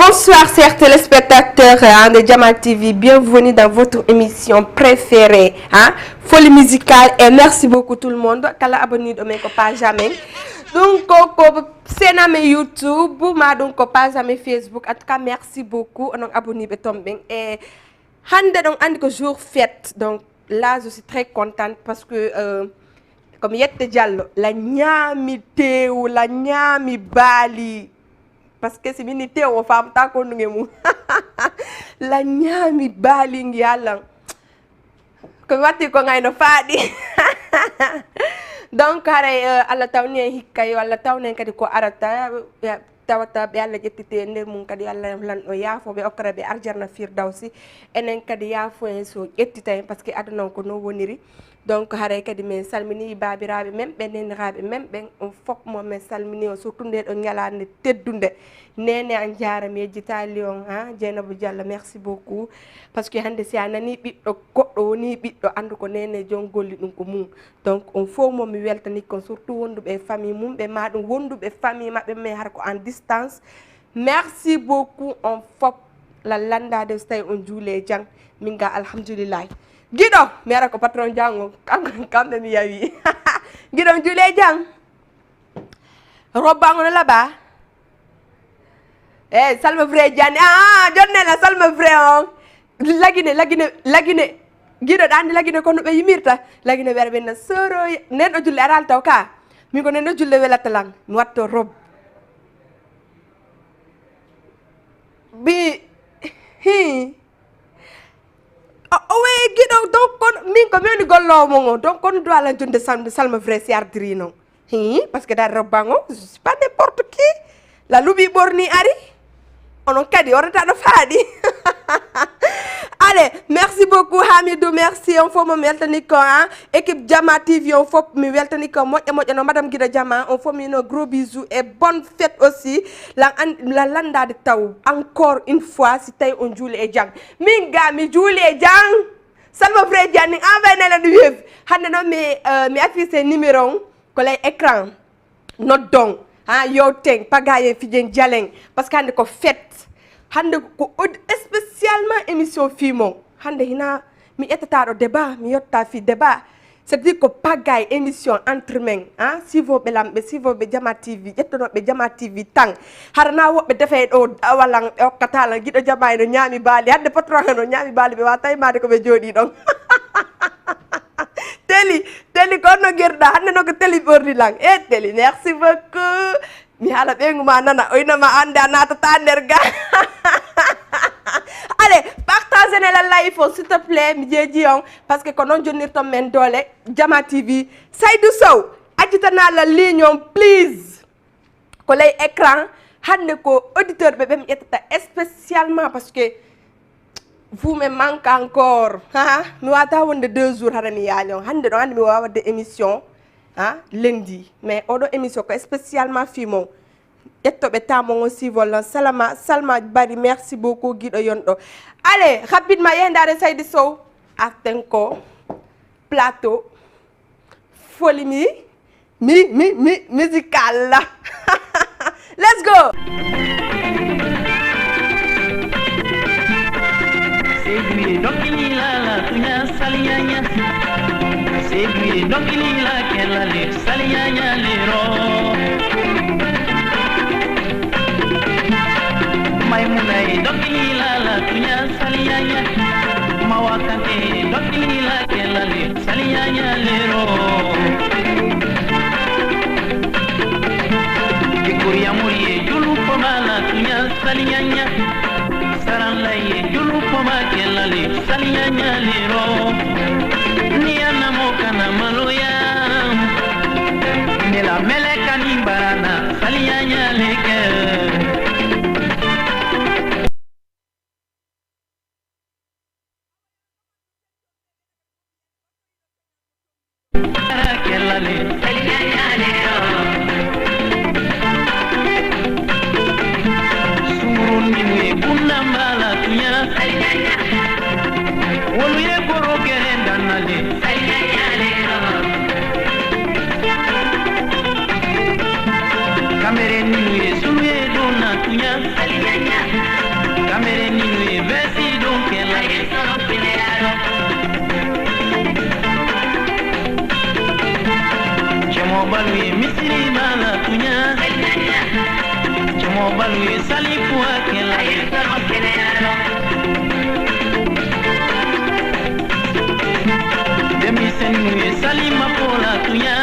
Bonsoir chers téléspectateurs de Jamal TV, bienvenue dans votre émission préférée, Folie musicale, et merci beaucoup tout le monde. Kala abonné de mes page jamais. Donc c'est na mes YouTube, ma donc page à mes Facebook. En tout cas merci beaucoup. On abonné de tomber et hande donc andi ko jour fête. Donc là je suis très contente parce que comme Yette Diallo la ñami teew la ñami bali parce que c'est mini teew o fam ta ko ngemu la ñami bali ngi yalla ko watti ko ngay no faadi donc hare alla tawne hikkay walla tawne kadi ko arata tawata be alla jettite nder mum kadi alla lan o yaafo be okra be arjarna firdausi enen kadi yaafo en so jettitay parce que aduna ko no woniri donc hare kadi men salmini babirabe mem be nenirabe mem ben on fok mo men salmini o surtout nde do nyalande teddunde nene an jaarame jitali on Dieynabou Diallo merci beaucoup parce que hande si anani biddo goddo woni biddo andu ko nene jongolli dum ko mum donc on fo mo mi weltani ko surtout wondube famille mum be madum wondube famille mabbe me har ko en distance merci beaucoup on fok la landa de stay on juule jang minga alhamdulillah Guido mera ko patron jango kambe mi yawi Guido juule jang robango la ba salma vrai jani jonne la salma vrai on lagine Guido dandi lagine ko no be yimirta lagine werbe na soro nen o julle aral taw ka mi ko nen o julle welatalang mi watto rob bi oui Guido donc kon min ko meni gollo mo donc kon do ala jonde salma vrai si ardiri non parce que da robango c'est pas n'importe qui la lubi borni ari onon kadi orata do faadi allez merci beaucoup Hamidou merci on faut me weltani ko équipe Jama TV on faut me weltani ko moƴƴo no madame Guida Jama on faut me no gros bisous et bonne fête aussi la landa de taw encore une fois si tay on juule e jang min ga mi juule e jang salma vrai jani envoyé la du web hande no mi affiché numéro ko lay écran not donc yo teng pagaye fijen jaleng parce que hande ko fête hande ko spécialement émission fimo hande hina mi etata do débat mi yotta fi débat c'est dire ko pagaye émission entre men si vous be lambe si vous be Jama TV jettono be Jama TV tang harna wobbe defay do walang o katala Guido Jama no nyami bali hande patron no nyami bali be wa tay made ko be jodi don teli ko no gerda hande no ko teli bordi lang teli merci beaucoup mi hala benguma nana oyna ma ande anata tander ga allez partagez la live s'il te plaît mi jeji on parce que ko non jonnir to men dole Jama TV Saydou Sow ajitana la ligne please ko lay écran hande ko auditeur be mi ettata spécialement parce que vous me manquez encore mi wata wonde 2 jours harami yaño hande do hande mi wawa de émission lundi mais odo émission ko spécialement fimo ettobe tamo aussi volant salma bari merci beaucoup Guido yondo allez rapidement yendare Saydou Sow atenko plateau folie musicale let's go. Segui dokili la tunya salianya segui dokili la kella le salianya lero Maimuna dokili la tunya salianya mawakante dokili la kella le salianya lero Dikuria muri julu pomala tunya salianya Saranlaye julu poma kelale salianya lero Niana mokana maloya Nela meleka ni barana salianya leke kelale salianya lero Surun minwe kunambala tunya salianya Woluye koro gerenda nale salianya lero Kamere niwe suluye dona tunya salianya sali fuwa kela denmisɛn ye sali ma fo la tunya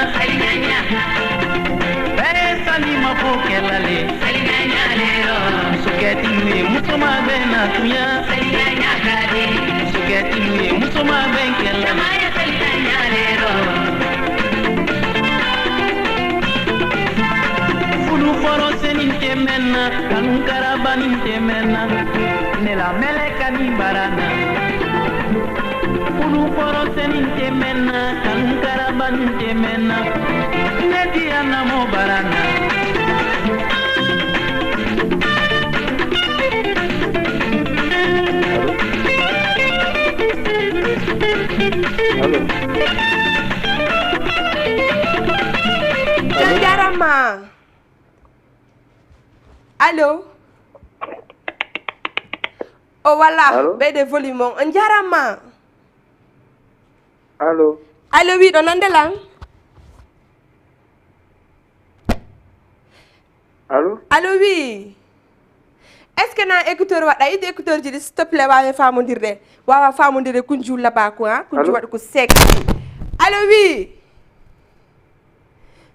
bɛɛ sali ma fo kɛla le musokɛti ye muso ma bɛ na tunya musokɛti ye muso ma bɛ kɛla fudu fɔlɔ senin tɛ mɛn na kanu karabanin tɛ mɛn na ne la mɛlɛka ni bara na fudu fɔlɔ senin tɛ mɛn na kanu karabanin tɛ mɛn na ne diya namɔ bara na Jarama. Allô? Oh voilà, be de volume on jarama. Allô? Allô oui, on ande lang. Allô? Allô oui. Est-ce que na écouteur wa day écouteur ji s'il te plaît wa famondirde. Wa famondirde kunju la ba ko ha, kunju wat ko sek. Allô oui.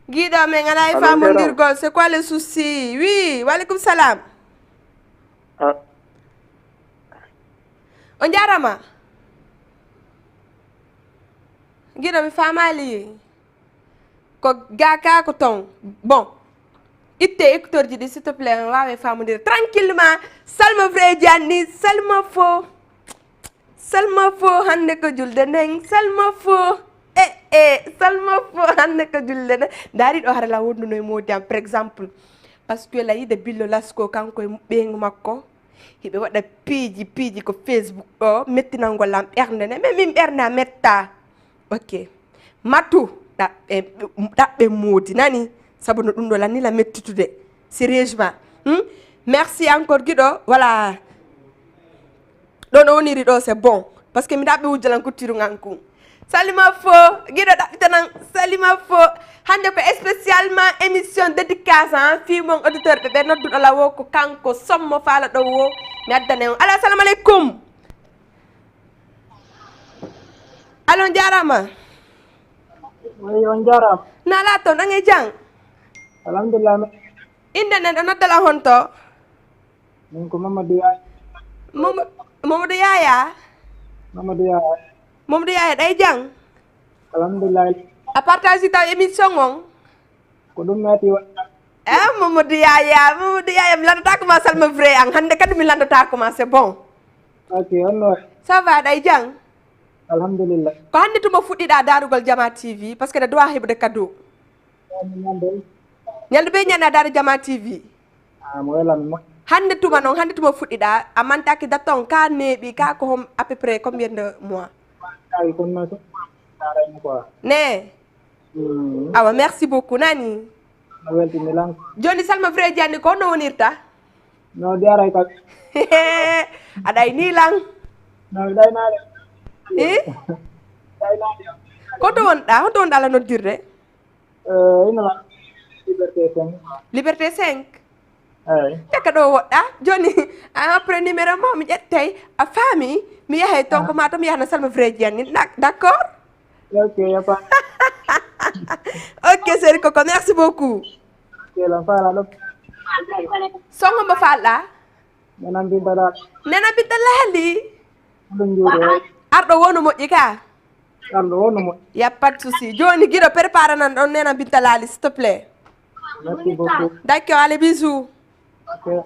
Guida mais nga lay famondir gol, c'est quoi le souci? Oui, wa alaykoum salam. Ah. On jarama. Guida mi famali. Ko gaka ko ton. Bon. Itte écouteur ji s'il te plaît waawe famondir tranquillement. Salma vrai Diani, salma fo. Salma fo hande ko julde neng, salma fo. Salma fo hande ko julde neng. Dari do harala wonduno e modiam par exemple. Parce que la yide billo lasko kanko e beng makko. Hibe wada piji ko Facebook o metti nangolam ernde ne mais mim ernde metta. OK. Matu dabbe modi nani sabu no dum do la ni la mettitude sérieusement. Merci encore Guido. Voilà. Don oniri do c'est bon parce que mi dabbe wujjalan ko tiru nganku. Salima fo Guido dabitanan salima fo hande ko spécialement émission dédicace hein fi mon auditeur be be noddu la wo ko kanko sommo fala do wo mi addane on. Ala assalamu alaikum. Alon jarama. Oui, on jaram. Nala to da ngay jang. Alhamdulillah. Inde ne do noddala honto. Min ko Mamadou Yaay. Mamadou Yaya. Mamadou Yaay. Mamadou Yaya day jang. Alhamdulillah. A partage ta émission on. Ko dum metti wa. Mamadou Yaya mi landa ko ma salma vrai ang hande kadi mi landa ta ko ma c'est bon. OK, on no. Ça va day jang. Alhamdulillah. Ko hande tuma fuddida darugol Jama TV parce que da doit hebde cadeau. Nyande be nyana dar Jama TV. Ah, mo wala mo. Hande tuma fuddida amantaki daton ka nebi ka ko hom à peu près combien de mois? Ay kon na so. Taray quoi. Ne. Awa merci beaucoup nani. No welti milan. Joni salma vrai jani ko no wonirta? No diaray ka. Aday ni lang. No day na de. Day na de. Ko to wonda la noddirde? Ina la Liberté 5. Liberté 5. Ay. Taka do wodda joni après numéro mo mi jettay a fami mi yahay ton ko matam yahna salma vrai jani d'accord? OK, y a pas. OK Seri Koko merci beaucoup. OK, la fala do. Songo ba fala? Nena Binta Lali. Dum juro. Ardo wono moƴƴi ka? Ardo wono mo. Y a pas de souci. Joni Guido prépare nan on Nena Binta Lali s'il te plaît. Merci beaucoup. D'accord, allez bisous. OK.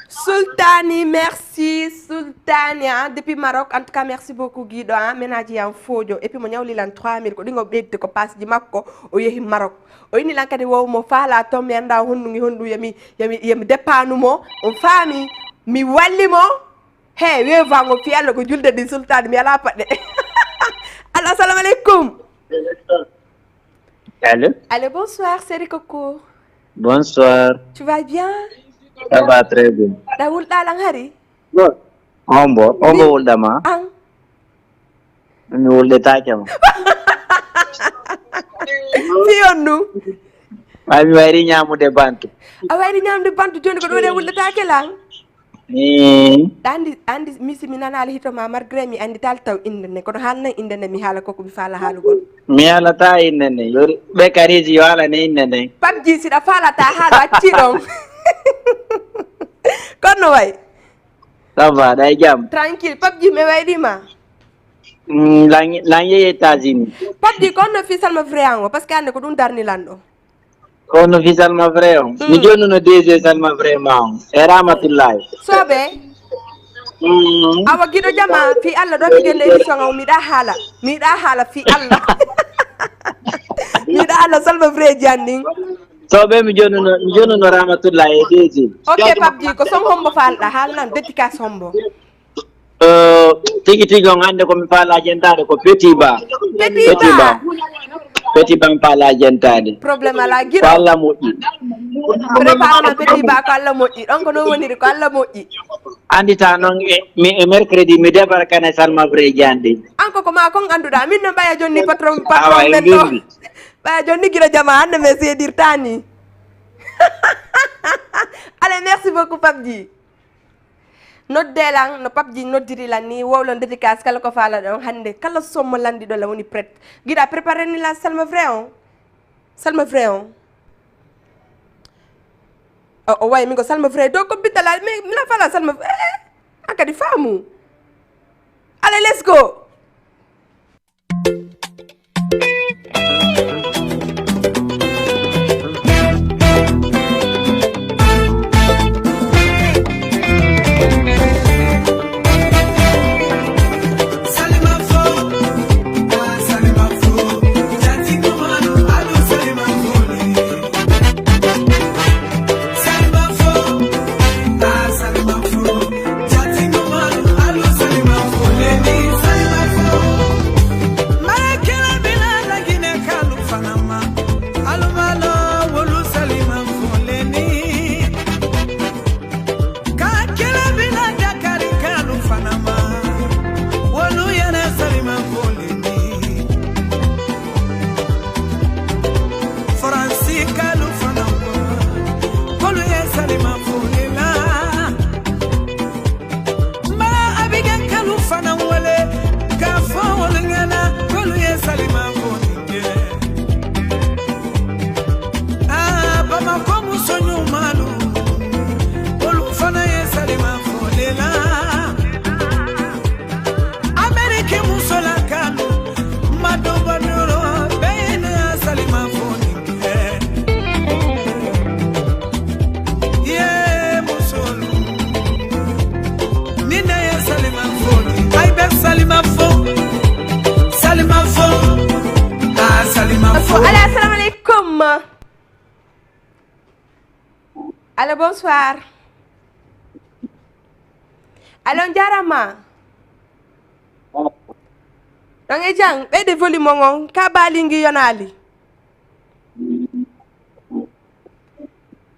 Sultani, merci Sultani hein, depuis Maroc. En tout cas, merci beaucoup Guido hein, ménage en fojo et puis mo nyawli lan 3000 ko dingo bedde ko pass di makko o yehi Maroc. O ini lan kadi wo mo fala to mi anda hondu yami depanu mo on fami mi walli mo he we vango fi Allah ko julde di Sultani mi ala padde. Allô, assalamu alaikum. Allô? Allô, bonsoir, Seri Koko. Bonsoir. Tu vas bien? Ça va très bien. Dawul dalang hari? Bon. Ombo wuldama. Ang. Mi wulde taakema. Fiyonnu. Ami wari nyamude bantu. A wayri ñamde bantu joni ko ɗo de wullataake lan. andi misi mi nanali hitoma margré mi andi tal taw inde ne kono haalna inde ne mi haala koko mi faala haalugol. Mi halata inde ne ɓe kariji yo haalane inde ne. Pabji siɗa faalata haalo acci ɗon. Kono way. Ça va ɗay jam. Tranquille Pabji mi wayrima. Lan yehi États-Unis. Pabji konno fi salma vrai an o par ce que ande ko ɗum darni lan ɗo. Kono fi salma vrai on. Mi jonnuno DG salma vrai ma on. E rahmatullahi. Soɓe. Awa giɗo jama fi Allah ɗo mbiɗen nde émission o miɗa haala fi Allah. Miɗa Allah salma vrai jandin. Soɓe mi jonnuno rahmatullahi e DG. Ok Pabji ko son hombo falɗa haalnan dédicace hombo. Tigi tigi on hande komi faala jentade ko Petit Ba. Petit Ba mi faala jentade. Probléme ala giɗo. Ko Allah moƴƴi. Préparana Petit Ba ko Allah moƴƴi ɗon ko non woniri ko Allah moƴƴi. Andita noon e mercredi mi defara kane salma vrai jande. An koko ma kon anduɗa min no ɓaya jonni patron Awa men e ɗo. bindi. Ɓaya jonni guila jama hande mi seedirtani. Allez merci beaucoup Pabji. Noddelan no Pabji noddiri lan ni wowlon dédicace kala ko faala ɗon hande kala sommo landiɗo la woni prête giɗa préparé ni la salma vrai on o way min ko salma vrai do ko biddala mais mina fala salma an kadi faamu allez let's go. Allô bonsoir. Allô jarama. Ɗon e jang ɓeyde volume on ka baalingi yonali.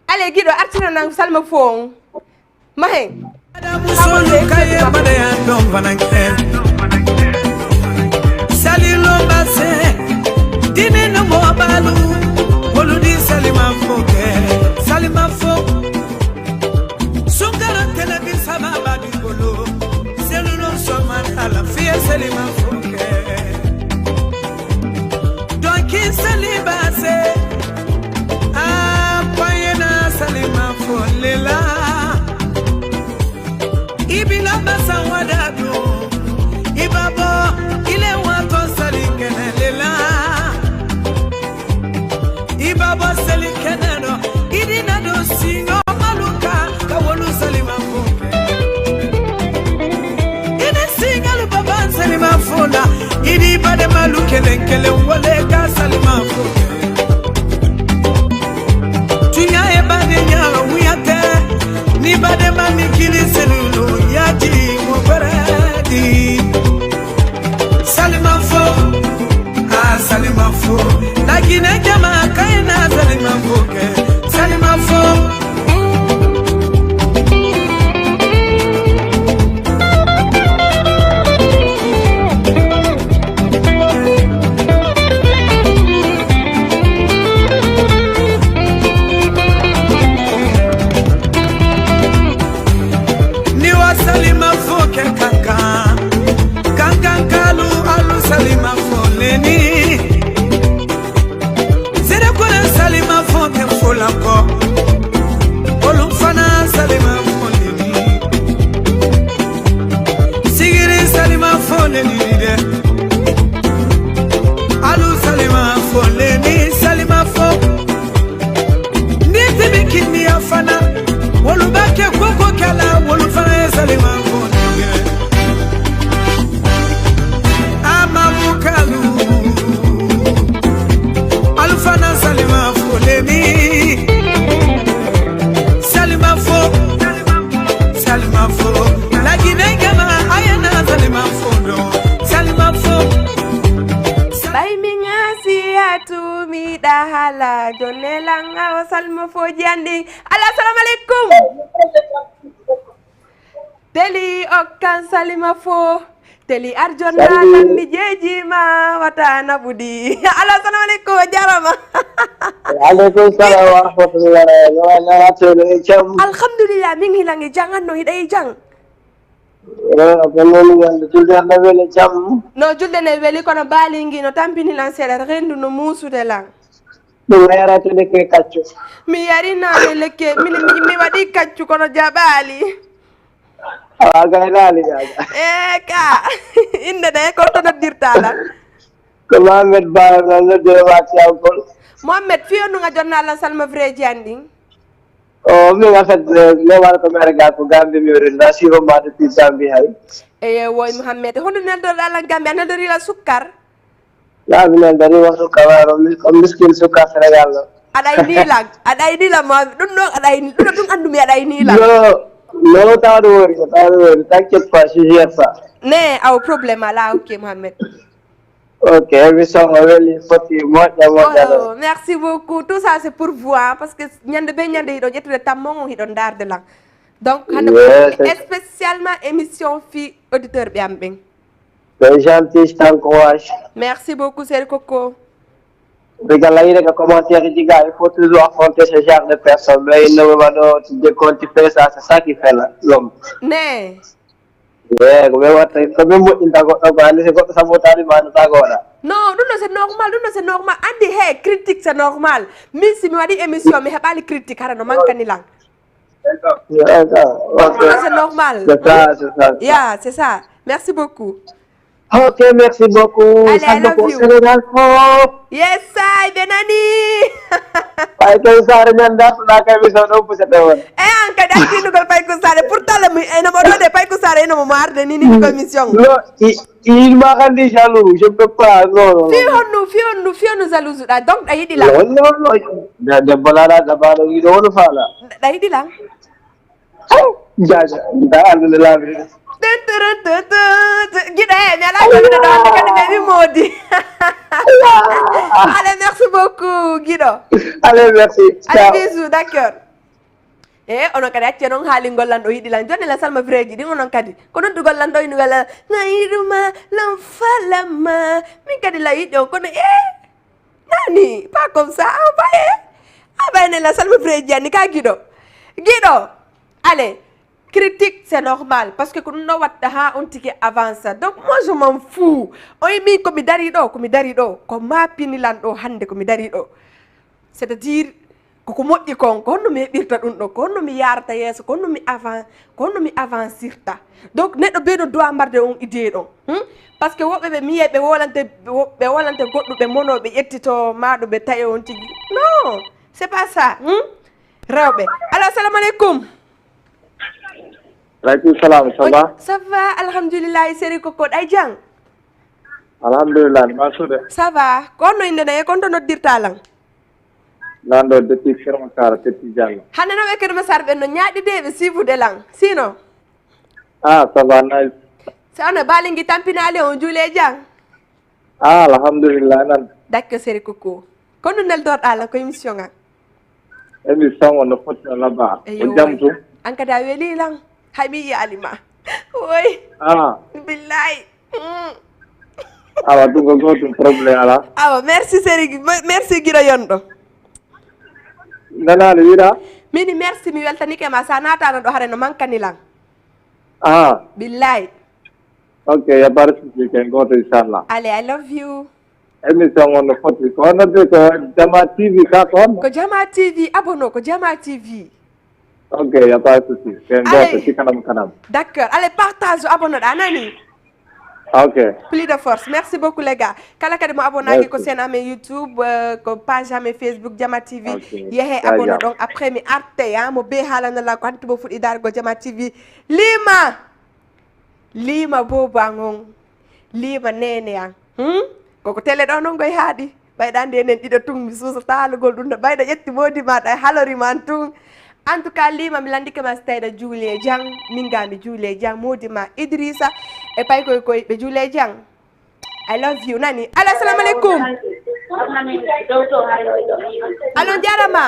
Ale giɗo artira nan salma fo on mahe salilo base dine no mo balu woludi salima foke salima fo sungara telebi sama badi bolo seluno soman ala fiye salima foke donc salibase salima folela ibila basa wadado ibabo ile wato salikenelela ibabo salikeneno idina do sinyo maluka kawolu salima foke ine singalu baba salima fola idi bade malukelenkele wole ka salima foke ni bade mami kili selulu yaji mo beredi salima fo salima fo lakini jama kaina salima fo ke salima fo lang awa salma fo jandi assalamu alaikum teli okkan salima fo teli arjonna tan mi jeji ma watana budi assalamu alaikum jarama aleykum salam wa rahmatullahi wa barakatuh alhamdulillah min hilangi jangan no hidai jang no julde ne weli kono balingi no tampini lan seeɗa rendu no muusude lan ɗum yarate lekke kaccu mi yarinani lekke mi waɗi kaccu kono jaɓali awa gaynali jaga ka inde ɗe ko to noddirtala ko Mohamed Ba noddire watiyankol Mohamed fiyonuga jonnalan salma vreji andi o min en fait lewara ko mere ga ko gambe mi wrinda siro ma depuis Gambie hay eye woy Mohamed hono neldoɗalan gambe a neldorila sukkar la mi neldori wa sukkar ko miskin sukkar Sénégal no aɗay nila ma ɗum ɗon aɗay ɗum andumi aɗay nila no tawde wori t'inquiète pas je gère ça ne aw probléme ala ok Mohamed ok émission o weli foti moƴƴa merci beaucoup tout ça c'est pour vous hein, parce que ñande be ñande hiɗo ƴettude tammo hiɗo darde lan donc hande spécialement émission fi auditeur ɓe am ɓen c'est gentil tan ko waji merci beaucoup Seri Coco Regarde, il y a des commentaires qui disent il faut toujours affronter ce genre de personnes. Mais il ne veut pas de quand tu fais ça, c'est ça qui fait l'homme. Ne. Yeah, comme moi, il t'a dit que ça va t'arriver à nous. Non, c'est normal, c'est normal. Andi hey, critique c'est normal. Mais si moi dis émission, mais pas les critiques, car non manque ni lang. C'est normal. C'est ça. Yeah, c'est ça. Merci beaucoup. Ok, merci beaucoup. Allez, I love you. Yes, I Benani. Pai ko sare nan da na ka mi so do pusete won. An ka da kinu ko pai ko sare pourtant le eno mo do de pai ko sare eno mo marde ni commission. Non, il m'a rendu jaloux, je peux pas. Non. Fi onu jaloux da donc da yidi la. Non. Da balada da balo yi do no fala. Da yidi la. Jaja, da andu la bi. Mais allez, merci beaucoup, Guido. Allez, merci. Allez, bisous, d'accord. Ono kadi acce non haali gollando yiɗi lan joni la salma vreji ɗi onon kadi ko non dugollando ino gala ngayiruma lan falama min kadi la yiɗi on kono nani pas comme ça abayne la salma vreji anni ka Guido allez. Critique, c'est normal parce que nous n'avons pas on tiki avance. Donc moi je m'en fous. On est mis comme darido, comme ma pinilando hande comme darido. C'est-à-dire que moi je kon no me birta dun do kon no mi yarta yeso kon no mi avancirta. Donc neɗɗo be do doit marde on idée do. Parce que woɓɓe ɓe miye ɓe wolante goɗɗo ɓe mono ɓe ƴettito maɗo ɓe tawi on tigi. Non, c'est pas ça. Rewɓe. Alors assalamu alaikum. Alaikum salam, ça va? Ça va, alhamdulillah, Seri Coco, ɗay jang? Alhamdulillah, masude. Ça va, kono inde naye kon to noddirta lan? Nando depuis Kermakar, Petit Diallo. Hande no ɓe Kermasar ɓe no ñaaɗideɓe siifude lan, sino? Ah, ça va, nice. So ono balingi tampinali on juule jang? Ah, alhamdulillah, nan. D'accord, Seri Coco. Kono neltorɗa lan ko émission nga? Émission on foti là-bas. On jamtu. An kadi a weeli lan? Hay mi yaalima. Oy. Ah. Billahi. Awa ɗum ko gotum probléme ala. Awa, merci Seri, merci Guido yonɗo. Nanani wiɗa? Mini merci mi weltanike ma sa natano ɗo hare no mankani lan. Ah. Billahi. Ok, ya bar souci ken goto inchallah. Allez, I love you. Émission on foti ko nodde ko Jama TV ka toon. Ko Jama TV, abono ko Jama TV. Ok, il n'y a pas de souci. C'est un bon kanam. D'accord. Allez, partage, abonne nani. Ok. Plus de force. Merci beaucoup, les gars. Kala kadi mo abonné ko sen ame YouTube, ko page ame Facebook Jama TV. Yehe abonné donc après mi arte ya mo be halana la ko hanti bo fudi dar go Jama TV. Lima boba ngon. Lima nene yang. Koko tele do non goy haadi. Bayda ndenen dido tung mi susa talugol dum bayda yetti modi ma day halori man tung. En tout cas, Lima mi landi kama stayda Julie Jang, mingami Julie Jang, modima Idrissa, et pay koy be Julie Jang. I love you, nani. Assalamu alaikum. Allo jarama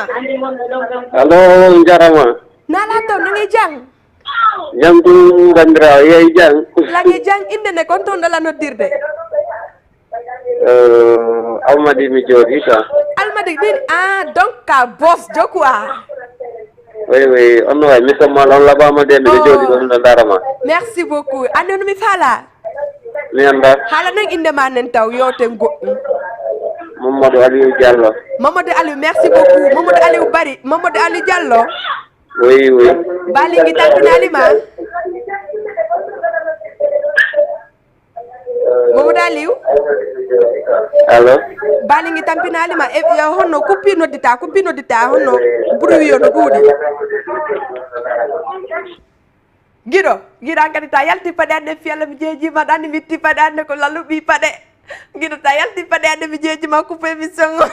Allo jarama. nala to no ngi jang Jam tu bandira yey jang. la ngi jang inde ne kon ton dala no dirde Almadi mi jodi ka. almadi din donc ka boss jokwa Oui, on va mi sama on la ba ma dem mi jodi don darama. merci beaucoup ande no mi fala Mi anda hala nang inde ma nen taw yote goɗɗum Mamadou Aliou Diallo. Mamadou Aliou merci beaucoup Mamadou Aliou bari Mamadou Aliou Diallo Oui. balingi tampinalima Mamadou Aliou Allo. balingi tampinalima e honno kuppi noddita honno bruit yo no ɗuuɗi giɗo an kadi ta yalti paɗe ande fiyalla mi jeejima ɗanni mitti paɗe ande ko lalluɓi paɗe giɗo ta yalti paɗe ande mi jeejima coupe émission o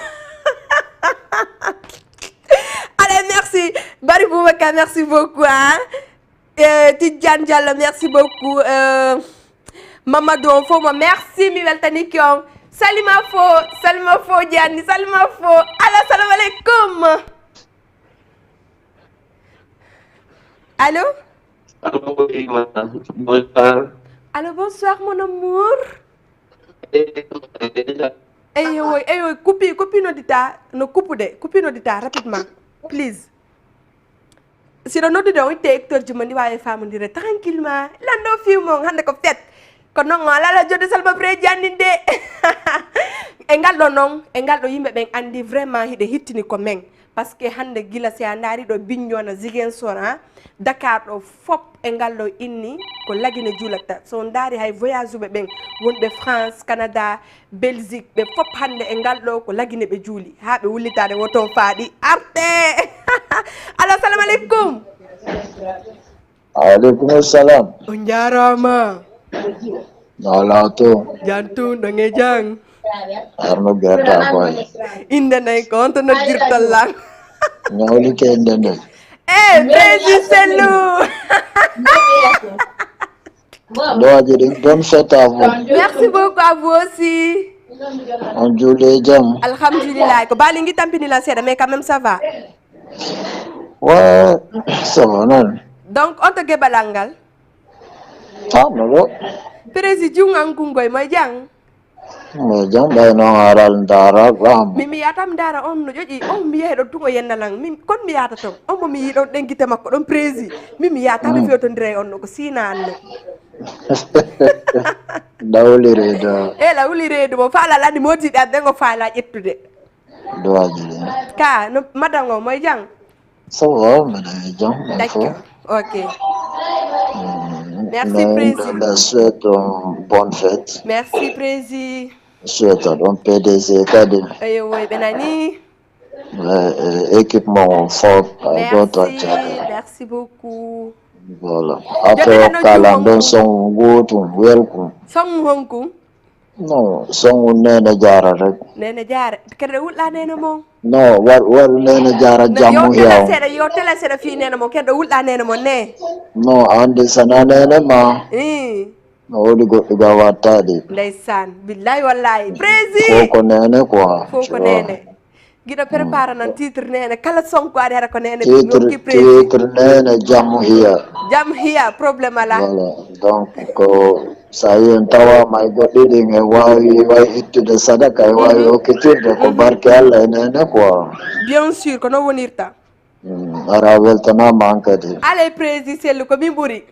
allez merci Bari Boubacar merci beaucoup Tidiane Diallo merci beaucoup Mamadou Fomo merci mi weltaniki on Salima Fo Diani Salima Fo assalamu alaikum allô Bonsoir. allô bonsoir mon amour eyo coupi nodita rapidement please siɗo noddude on itte hecteur ji mo ndi wawi famodire tranquillement lando fiwmo hande ko fête ko noon lala jodde Salma Pré janninde e ngal ɗo yimɓe ɓen andi vraiment hiɗe hittini ko men par ce que hande gila si a daari ɗo Bignona Ziguinchor Dakar ɗo fop e ngal ɗo inni ko lagine juulata so daari hay voyage uɓe ɓen wonɓe France Canada Belgique ɓe fop hande e ngal ɗo ko lagine ɓe juuli ha ɓe wullitade woton faaɗi arte allo salamu aleykum aleykum salam on jarama ala to jantuɗo nge jang arno gerda boy inde nayi ko on to noddirtol lan ñawli ke ndende Prési Sellou do ajiri bonne fête à vous merci beaucoup à vous aussi on juule jam alhamdulillah ko bali ngi tampini la seeɗa mais quand même ça va ouais ça va non donc on to geɓalal ngal no ɗo prési jungan kungoy moye jang mais jam ɓayno aral ndara ram mi yatam dara on no ƴoƴi on mi yahi ɗon tungo yennalan min kon mi yata ton on mo mi yi ɗon ɗenguite makko ɗon prési mi yata mi fewtodira e on no ko sina anno dawliredo la wuli reedu mo faala landi motiɗe adde ngo faala ƴettude do ajiri ka no madame o moye jang ça va mbeɗa jam d'accord ok merci prési la souhaite bonne fête merci prési souhaite ɗon PDG kadi eyo woy ɓe nani équipement fort goto merci beaucoup voilà après kala ɗon son gotum welkum son honkum non son nene jara rek nene jara kede wulɗa nene mo non waru nene jara jammu yaw yo télé seeɗa fi nene mo keɗɗo wulɗa nene mo ne non andi sana nene ma no woni goɗɗo ga wattaɗi ndeysan billahi wallahi prési fo ko nene quoi fo ko nene guiɗo prépare nan titre nene kala sonko ari hara ko nene titre nene jammu hiya probléme ala voilà donc ko sa yi en tawama e goɗɗiɗin e wawi ittude sadaka e wawi hokkitirde ko barke Allah e nene quoi bien sûr ko non wonirta ara weltanama an kadi allez prési Sellou ko min ɓuuri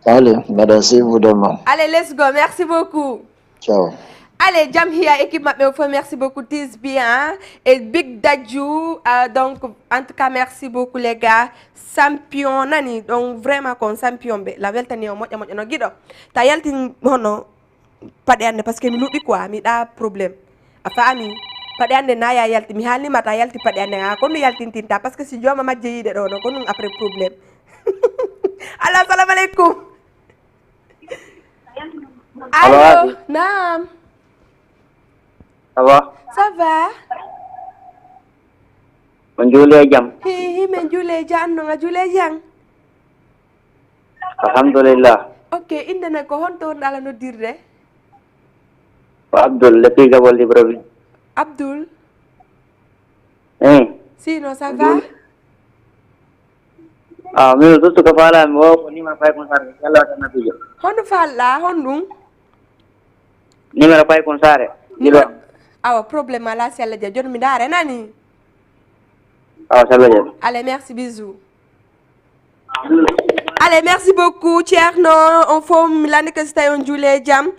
allez mbeɗa sivudema allez let's go merci beaucoup ciao allez jam hiya équipe maɓɓe o fof merci beaucoup tis bien et Big Dadju donc en tout cas merci beaucoup les gars champion nani donc vraiment kon champion ɓe la weltani o moƴƴa moƴƴa no guiɗo ta yaltin hono paɗe ande par ce que mi luuɓi quoi miɗa probléme a faami paɗe ande na ya yalti mi haalnima ta yalti paɗe ande ko nu yaltintinta par ce que si jooma majje yiide ɗo no ko ɗum après probléme allo assalamu aleykum allo naam Ça va? Ça va? On juule jam. Men juule jam no nga juule jam. Alhamdulillah. Ok, indene ko honto on ala noddirde? Ko Abdul Lepi Gabol Libreville. Abdoul. Sinon, ça va? Ah, mais tout ce que parle, moi, on y m'a pas consacré. Hondu falla, hondu. Numéro pas consacré. Awa, problème là, c'est le dia. Mi dare nani. Ah, ça va bien. Allez, merci, bisous. Allez, merci beaucoup, Tierno. On forme l'année que c'était un Julie Jam.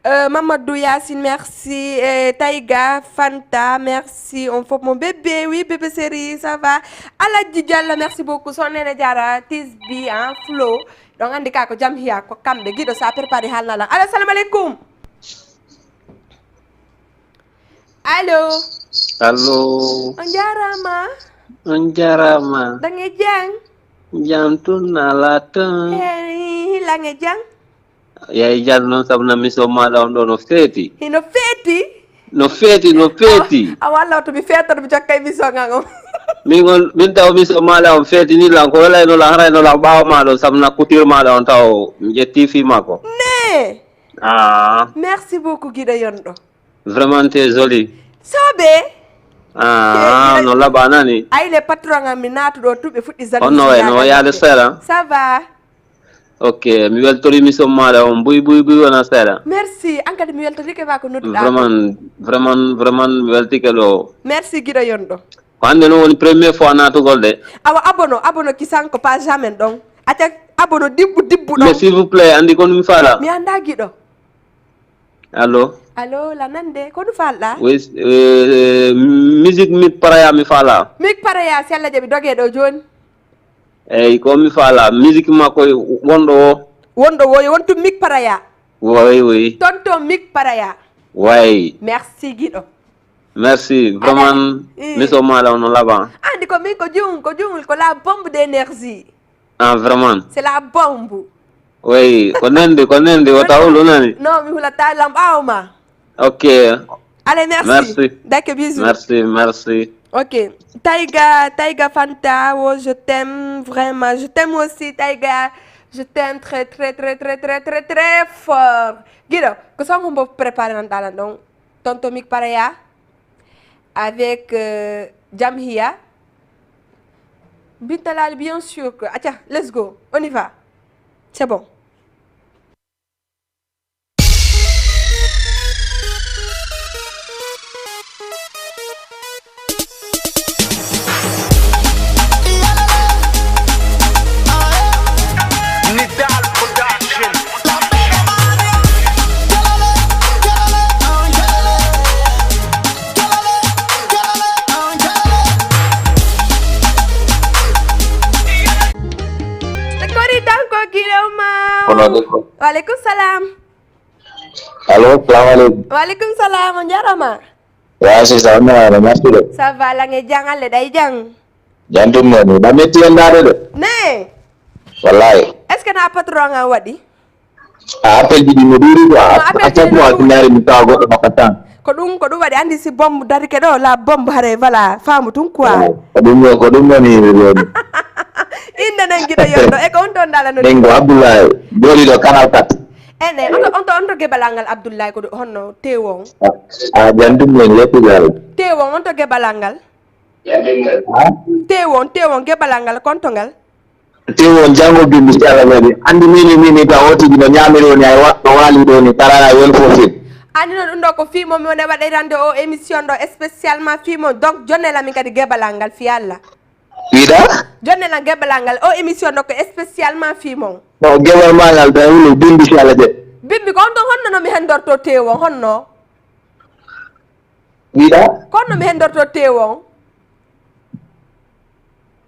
Mamadou Yassine, merci. Taïga, Fanta, merci. On forme mon bébé, oui, bébé série, ça va. Aladji Diallo, merci beaucoup. Son nene Diara, Tisbi, hein, Flo. Donc, on dit que Jam hier, quoi, Kambe, Guido, ça a préparé Halala. Allez, salam alaikum. Allo. Allo. Anjarama. Dange jang. Jantun nalatan. Lange jang. Ya jalno sabna miso mala ondo no feti. Hino feti. No feti. Awala to bi feta to bi jakkay miso ngangom. Min taw miso mala on feti ni lan ko wala no la hara no la bawo malo sabna kutir mala on taw jetti fi mako. Ne. Ah. Merci beaucoup Guido Yondo. Vraiment t'es joli. Sobe. Ah, no la banani. Ay le patron aminatu do tube fuddi zali. Oh no, ya le sera. Ça va. Ok, mi weltori miso mala on buy wona sera. Merci, ankadi mi weltori ke ba ko nodduda. Vraiment welti ke lo. Merci Guido Yondo. Quando non woni première fois nato golde. Awa abono kisanko pas jamais donc. Atta abono dibbu do. Mais s'il vous plaît, andi kon mi fala. Mi anda Guido. Allo, la nande ko du falla? Oui, musique mi paraya mi fala. Mik paraya si alla jabi doge do joni. Ko mi fala, musique mako wondo wo wontu mik paraya. Oui. Tonton mik paraya. Oui. Merci Guido. Merci, vraiment miso mala on là-bas. Andi ko mi ko jung ko la bombe d'énergie. Ah vraiment. C'est la bombe. Oui, konende wata hulu nani? Non, mi hula talam awma. Ok. Allez, merci. D'accord, bisous. Merci. Ok. Taïga Fanta, oh, je t'aime vraiment. Je t'aime aussi, Taïga. Je t'aime très fort. Guido, que ça on peut préparer dans la donc tonton Mik Paraya avec Jamhia. Bintalal, bien sûr que. Tiens, let's go. On y va. C'est bon. Waalaikumsalam. Halo, assalamualaikum. Waalaikumsalam, Jarama. Ya, si sama, merci de. Ça va, la nge jangal le day jang. Jantum ngoni, ba metti ndare de. Ne. Wallahi. Est-ce que na patron nga wadi? Appel di moduri quoi. Acha ko ndare mi taw goto makatan. Ko dum wadi andi si bombe dari ke do la bombe hare voilà, famu tun quoi. Ko dum ngoni de. Inde nan Guido Yondo e ko on ton dala no. Dengo Abdoulaye, doli do canal 4. Ene on to gebalangal Abdoulaye ko honno tewon. Jantum ngoni lepp dal. Tewon on to gebalangal. Tewon gebalangal kontongal. Tewon jango bimbi sala ngani. Andi mini ta oti dino nyamiro ni ay wali do ni tarara wel fofit. Ani non ndo ko fimo mi wona wade rande o émission do spécialement fimo donc jonne la mi kadi gebalangal fi alla. Ida? Jonne la gebalangal o émission do ko spécialement fimo. No gebal mangal da wulu bimbi sala de. Bimbi ko honno no mi hendorto tewon honno. Ida? Ko no mi hendorto tewon.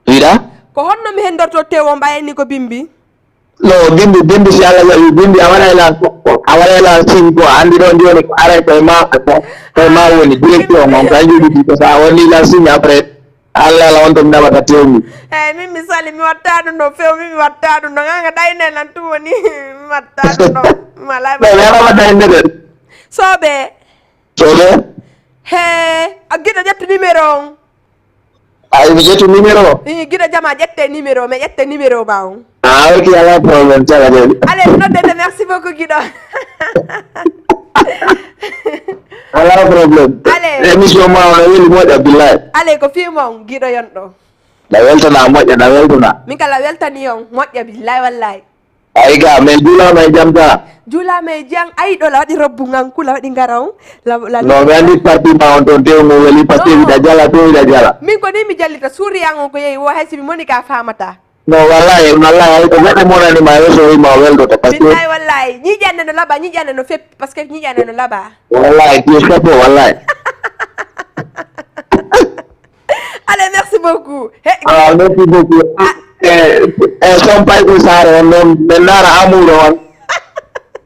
Ida? Ko honno mi hendorto tewon bayni ko bimbi. No bimbi sala ya bimbi awala la cinco andi don dioni ko ara ko ma woni directeur mo kanjudi ko sa woni la signe après alla la on tom daba ka tewmi mi sali mi wattadu no few mi wattadu no nga dayne lan tu woni mi wattadu no mala ba ma dayne de sobe he agida jett numéro ay mi jettu numéro gida jama jette numéro mais jette numéro baw ok ala problème tala de allez note merci beaucoup Guido Wala problem. Ale. Emission ma wala wili moja billahi. Ale ko fi mon gido yonɗo. Da weltana moja da weltana. Min kala weltani on moƴƴa billahi wallahi. Ay ga men dula may jamta. Jula me jang ay ɗo la waɗi robbu nganku la waɗi ngaraw. No me andi parti ma on ton tew mo weli parti da jala to da jala. Min ko ni mi jallita suuriyango ko yeyi wo haysi mi moni ka famata. No wallahi ay to wede mo nani ma yeso ma weldo to parce que billahi wallahi ñi jande no laba ñi jande no fep parce que ñi jande no laba. wallahi tu es chapeau wallahi. Allez, merci beaucoup. Merci beaucoup. Son pay ko sare non benara amuro on.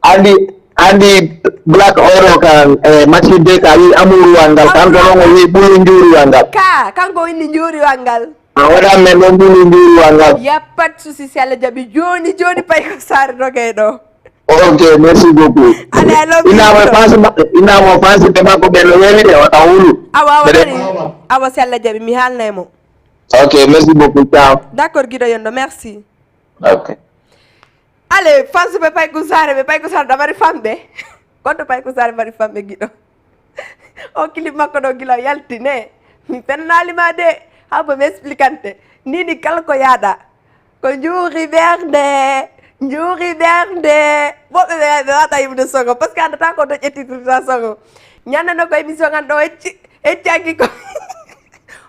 Andi black oro kan match de ka wi amuru wangal kan ko non wi bulu njuru wangal. Kanko indi njuri wangal. Wala men non bulu njuru wangal. Y a pas de souci si Allah jabi joni pay ko sare rogaydo. Okay, merci beaucoup. Allez, I love you. Ina mo fansi te ma ko belo weli de wata wulu. Awa si Allah jabi mi halnay mo. Okay, merci beaucoup. Ciao. D'accord Guido Yondo, merci. Okay. Allez, fansu be pay ko sare da bari fambe. Goto pay ko sare bari fambe Guido. O clip makko do gila yalti ne. Mi pennali ma de. Habo mi explicante. Nini kala ko yada. Ko njuri berde boɓe ɓe wata yimde songo par ce que andata ko to ƴettitirta songo ñandano ko émission ganɗo eccanki ko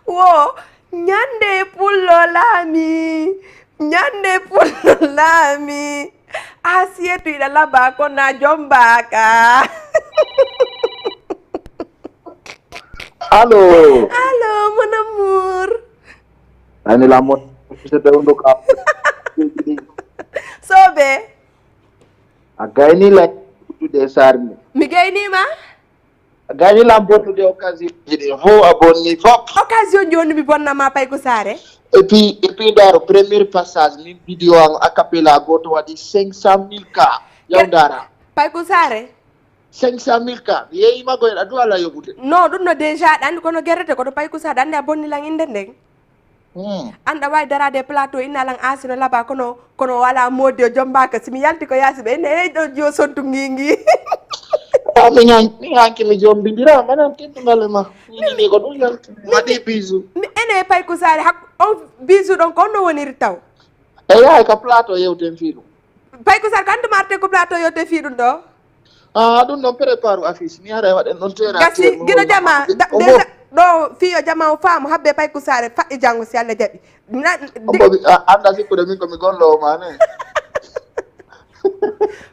wo ñande pullo laami a siyetoyiɗa laba ko na jombaka. Allô mon amour. Ani la mot c'était un doc Sobe. A gayni la de sarmi. Mi gayni ma? A gayni la porte de occasion de ho abonni fop. Occasion joni mi bonna ma pay ko sare. Et puis dans le premier passage ni vidéo en a cappella goto wadi 500,000 ka. Yaw dara. Pay ko sare. 500,000 ka. Yeyi mago en adu ala yobude. No dun no déjà dan ko no gerete ko do pay ko sare dan a bonni lang inde ndeng. Anda way darade plateau ina lang asino laba kono wala mode jombaka simi yalti ko yasi be ne do jo sontu ngingi. Mi anche mi jombindira manam tentu ngalema. Ni ko dum yalti. Madi bisu. Mi ene pay ko sare hak o bisu don ko no woni taw. E yaay ka plateau yewten fiidu. Pay ko sare kan marte ko plateau yote fiidu do. Dun non prépare affiche mi ara waden non tera. Gasi gino jama déjà do fiyo jama o faamu habbe pay ko sare fa'i jango si Allah jabi. Anda sikkude min ko mi gollo mane.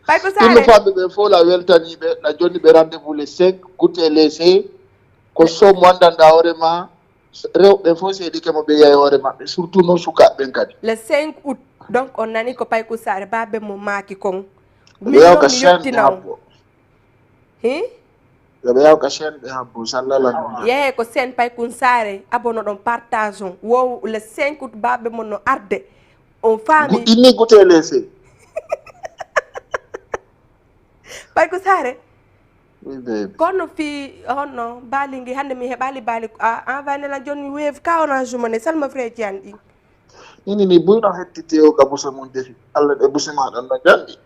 Pay ko sare. Ino fambe be fo la weltani be la joni be rendez-vous le 5 goûter laisser ko so mo andanda hore ma rewbe fo se dike mo be yaay hore ma surtout no suka ben kadi. Le 5 août donc on nani ko pay ko sare babe mo maki kon. Mi ka chaîne habbo. Yoɓe yaw ka chaîne ɓe habbo sallalano yehe ko sen pay kun sare abono ɗon partage on wo le 5 août baɓe mon no arde on faami inni goute lese pay ko sare oui baby kono fi honno balingi hande mi heɓali bali envoyé joni wave ka orange money salma frère Tian ɗi ini buyno hettite o ka busa mon defi allah ɗe busi maɗan no janɗi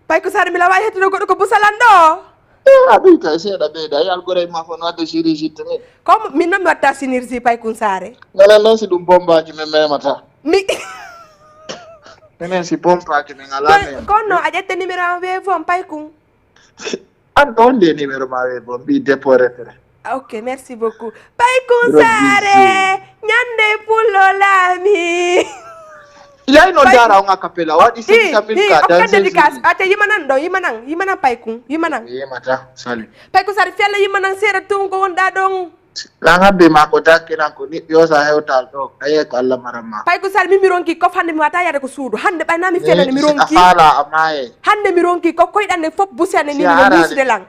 pay ko sare mi lawa hettude goɗɗo ko busalan ɗo aɗum kay seeɗa ɓeyda yal gore ma fo no wadde chirurgie min comme min noon mi watta synergie pay kun sare ngala noon si ɗum pompaji min memata mi minen si pompaji min ala men kono a ƴette numéro an wave on pay kun an ɗo nde numéro ma wave on mbi dépôt retere ok merci beaucoup pay kun sare ñande pullo laami yay no dara on acapella waɗi 500,000 ka dans dédicace ate yimanan ɗo yimanan pay kun yimanan yimata sali pay ko sare fella yimanan seeɗa tun ko wonɗa ɗon lan habbe ma ko dakkinan ko ni yosa hewtal ɗo aye ko allah maranma pay ko sare mi ronki kof hande mi wata yade ko suudu hande ɓaynami fellane mi ronki faala amaye hande mi ronki kof koyɗande fof busane ni no musude lan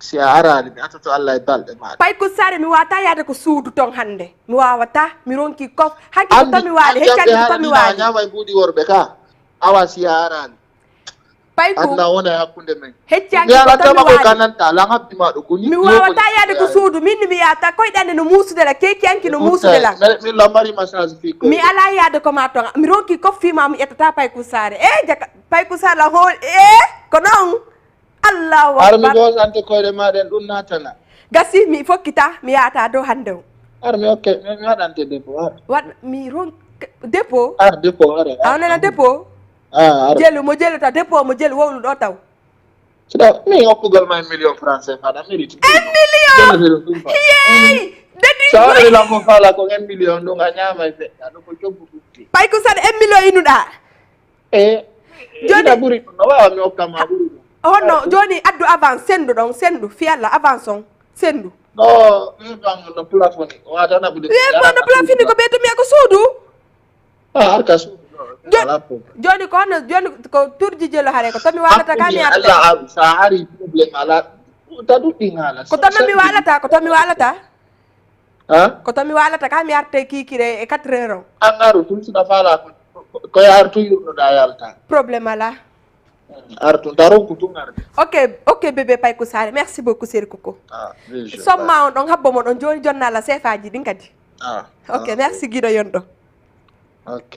si a arali mi atoto allah e balɗe maɗa pay ko sare mi wata yade ko suudu ton hande mi wawata mi ronki kof hakki ko tomi waali heccandi ko tomi waali ñama e mbuuɗi worɓe ka awa si a arali pay ko anna wona e hakkude men heccandi ko tomi waali kananta lan habbi ma ɗo koni mi wawata yade ko suudu min mi yata koyɗande no musude la kekiyanki no musude la min lammari massage fi mi ala yade ko ma ton mi ronki kof fima mi ƴettata pay ko sare jaka pay ko sare la hol ko non Allahu Ar mi akbar go sante koyde maɗen ɗum natana. gasi mi fokkita mi yata do hande o Ar mi okke mi waɗante dépôt ar. wat mi ron dépôt Ar dépôt ar. awnena dépôt Ar. jelu mo jelu ta dépôt mo jelu wowlu ɗo taw Sida mi hokkugol ma 1 million francs CFA da mérite. 1 million yey dedi So ari la mo fala ko 1 million ɗum a ñama e feƴƴa ɗo ko coggu ɗutti. pay ko sade 1 million inuɗa Joni ɓuri ɗum no wawa mi hokkama ɓuri ɗum. honno joni addu avance sendu ɗon sendu fiyalla avance on sendu No wiban no plafonné watana ɓude. wemo no plafini ko ɓeytumi ko suudu Har ka suudu joni ko honno joni ko turji jelo hare ko tomi walata ka mi arte Allah sa ari probléme ala ta ɗuɗɗi ngala. ko tomi walata ko tomi walata Ha? ko tomi walata ka mi arte kikire e 4 heures on An aru tum sina fala ko yartu yurnoɗa yalta. problème ala Artu taron ko tun arde. ok bébé pay ko sare merci beaucoup séri koko somma on ɗon habbo mo ɗon joni jonnala sefaji ɗin kadi ok merci guiɗo yonɗo Ok.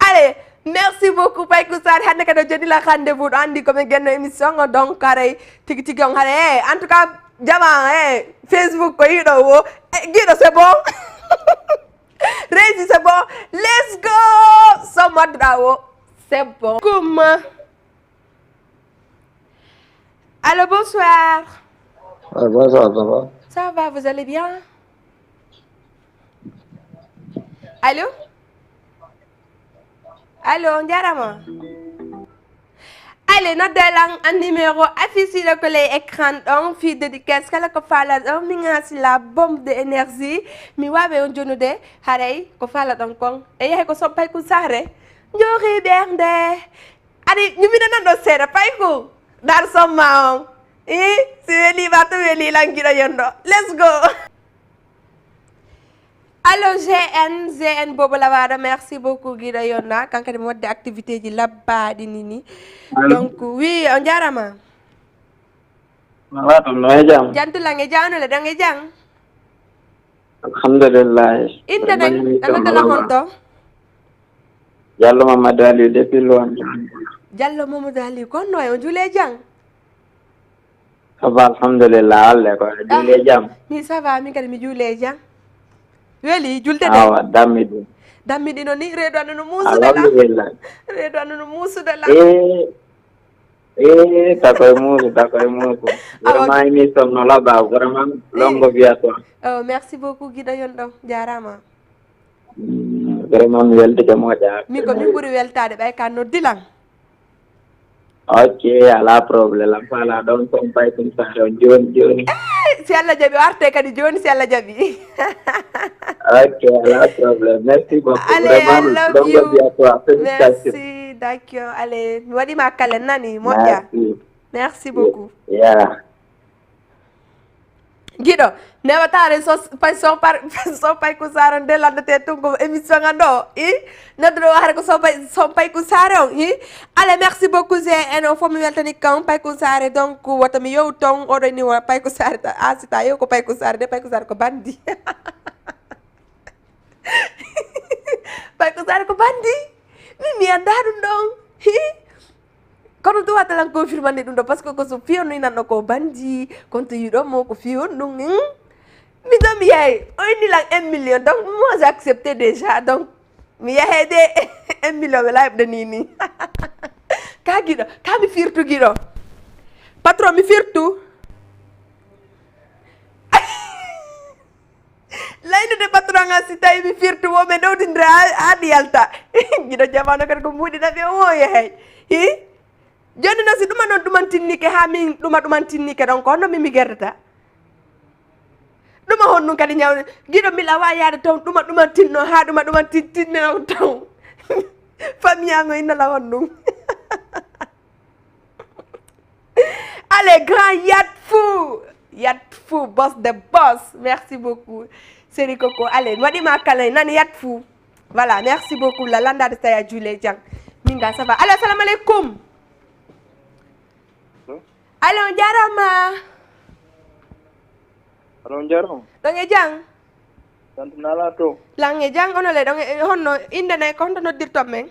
allez merci beaucoup pay ko sare hande kadi o jonila rendez-vous ɗo andi komin guenno émission o donc haray tigui tigui on haɗa en tout cas jama Facebook ko yiɗo wo guiɗo c'est bon Rési c'est bon let's go sommo adduɗa wo c'est bon comme allô bonsoir Bonsoir, ça va? ça va vous allez bien allô allô jarama allez noddelan an numéro affiché ko ley écran ɗon fi dédicace kala ko fala ɗon min hasi la bombe de énergie mi wawe on jonude haray ko fala ɗon kon e yahay ko som payku sare jori ɓerde ari ñumina nan ɗo seeɗa payku dar somma on si welima to weli lankiɗo yonɗo let's go allo GN Bobo Lawada merci beaucoup Guido Yonna kankadi mo wadde activité ji labbaɗi nini donc oui on jarama Wala ɗum no e jam. jantulange jawnule ɗon e jang Alhamdulillah. inde ɗanodala honto Diallo Mamadou Aliou depuis loin. Diallo Mamadou Aliou konno e o juule jang Ça va alhamdulillah alle ko juule jam. mi ça va min kadi mi juule jang weli julde de Awa dammiɗum. dammiɗino ni reedo anno no musude la Alhamdulillah. reedo anno no musude la takoye muusu. Vraiment émission no laɓa vraiment longo wiya toon. oh merci beaucoup Guido Yonɗo jarama Vraiment mi weldike moƴƴa. min ko min ɓuuri weltade ɓay ka noddilan Ok ala probléme am fala ɗon son pay tum sare on joni. si Allah jaɓi o arte kadi joni si Allah jaɓi Ok ala probléme merci beaucoup. allez I Vraiment love longo you wiya toon félicitations. merci d'accord allez mi waɗima kalen nani moƴƴa merci beaucoup Yeah. Guiɗo newatare so pay ko sare on nde landete tungo émission ngan ɗo nodduɗo hare ko son pay ko sare on allez merci beaucoup GN o fof mi weltani kam pay ko sare donc woto mi yow ton oɗo ni wona pay ko sare sita yew ko pay ko sare de pay ko sare ko bandi pay ko sare ko bandi min mi anda ɗum ɗon kono to watalan confirmande ɗum ɗo par ce que ko so fiyonno inanɗo ko bandi kono to yiɗomo ko fiyon ɗum mi ɗo mi yahay o innilan 1 million donc moi j'ai accepté déjà donc mi yahay de 1 million ɓe layɓɗo nini ka Guiɗo ka mi firtu Guiɗo patron mi firtu laynude patron nga si tawi mi firtu woɓe ɗowdindire haɗi yalta Guiɗo jamano kadi ko mbuɗinaɓe o yahay joni noon si ɗuma noon ɗumantinnike ha min ɗumantinnike ɗon ko honno mimi gerdata ɗuma hon ɗum kadi ñawde Guiɗo mbiɗa wawi yaade taw ɗumantinno ha ɗumantinno taw famiyango innala hon ɗum allez grand Yat Fou boss de boss merci beaucoup séri Coco allez mi waɗima kalay nani Yat Fou voilà merci beaucoup la landade so tawi a juule jang min ga ça va allo assalamu aleykum allo jarama allo jarama ɗon e jang santinala to lan e jang onole ɗon e honno inde nayi ko honto noddirton men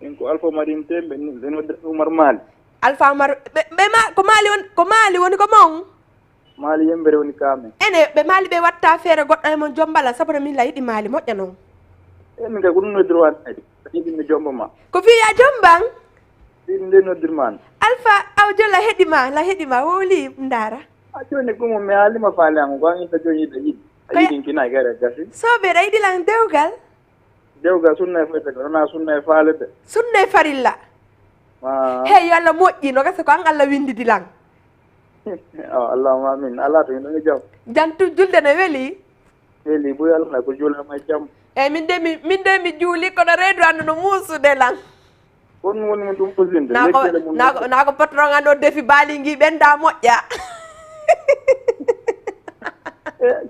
min ko Alpha Marim Tembe ɓe noddirta Oumar Mali Alpha Mar be ma ko mali woni ko mon Mali yembere woni kame. ene be mali be watta fere goddo e mon jombala saboda min la yidi mali moƴƴa non Min ka kunu droit ay. Yidi mi jombo ma. ko fi ya jombang Inde no dirman. Alpha aw jolla hedima woli ndara A joni ko mo me ali ma faale am ko ngi ta joni da yidi. Yidi kina gara gasi. sobe raydi lan dewgal Dewga sunna fete ko na sunna faale de. sunne farilla Ma hey yalla moƴƴi no gasa ko an Allah windidi lan Allahumma amin. Allah to ngi jam. jantu julde no weli Eli bu yalla ko jula ma jam. e min de mi juuli kono reedu andu no muusude lan Kon woni mo dum posinde. nako patron ando defi baali ngi ɓenda moƴƴa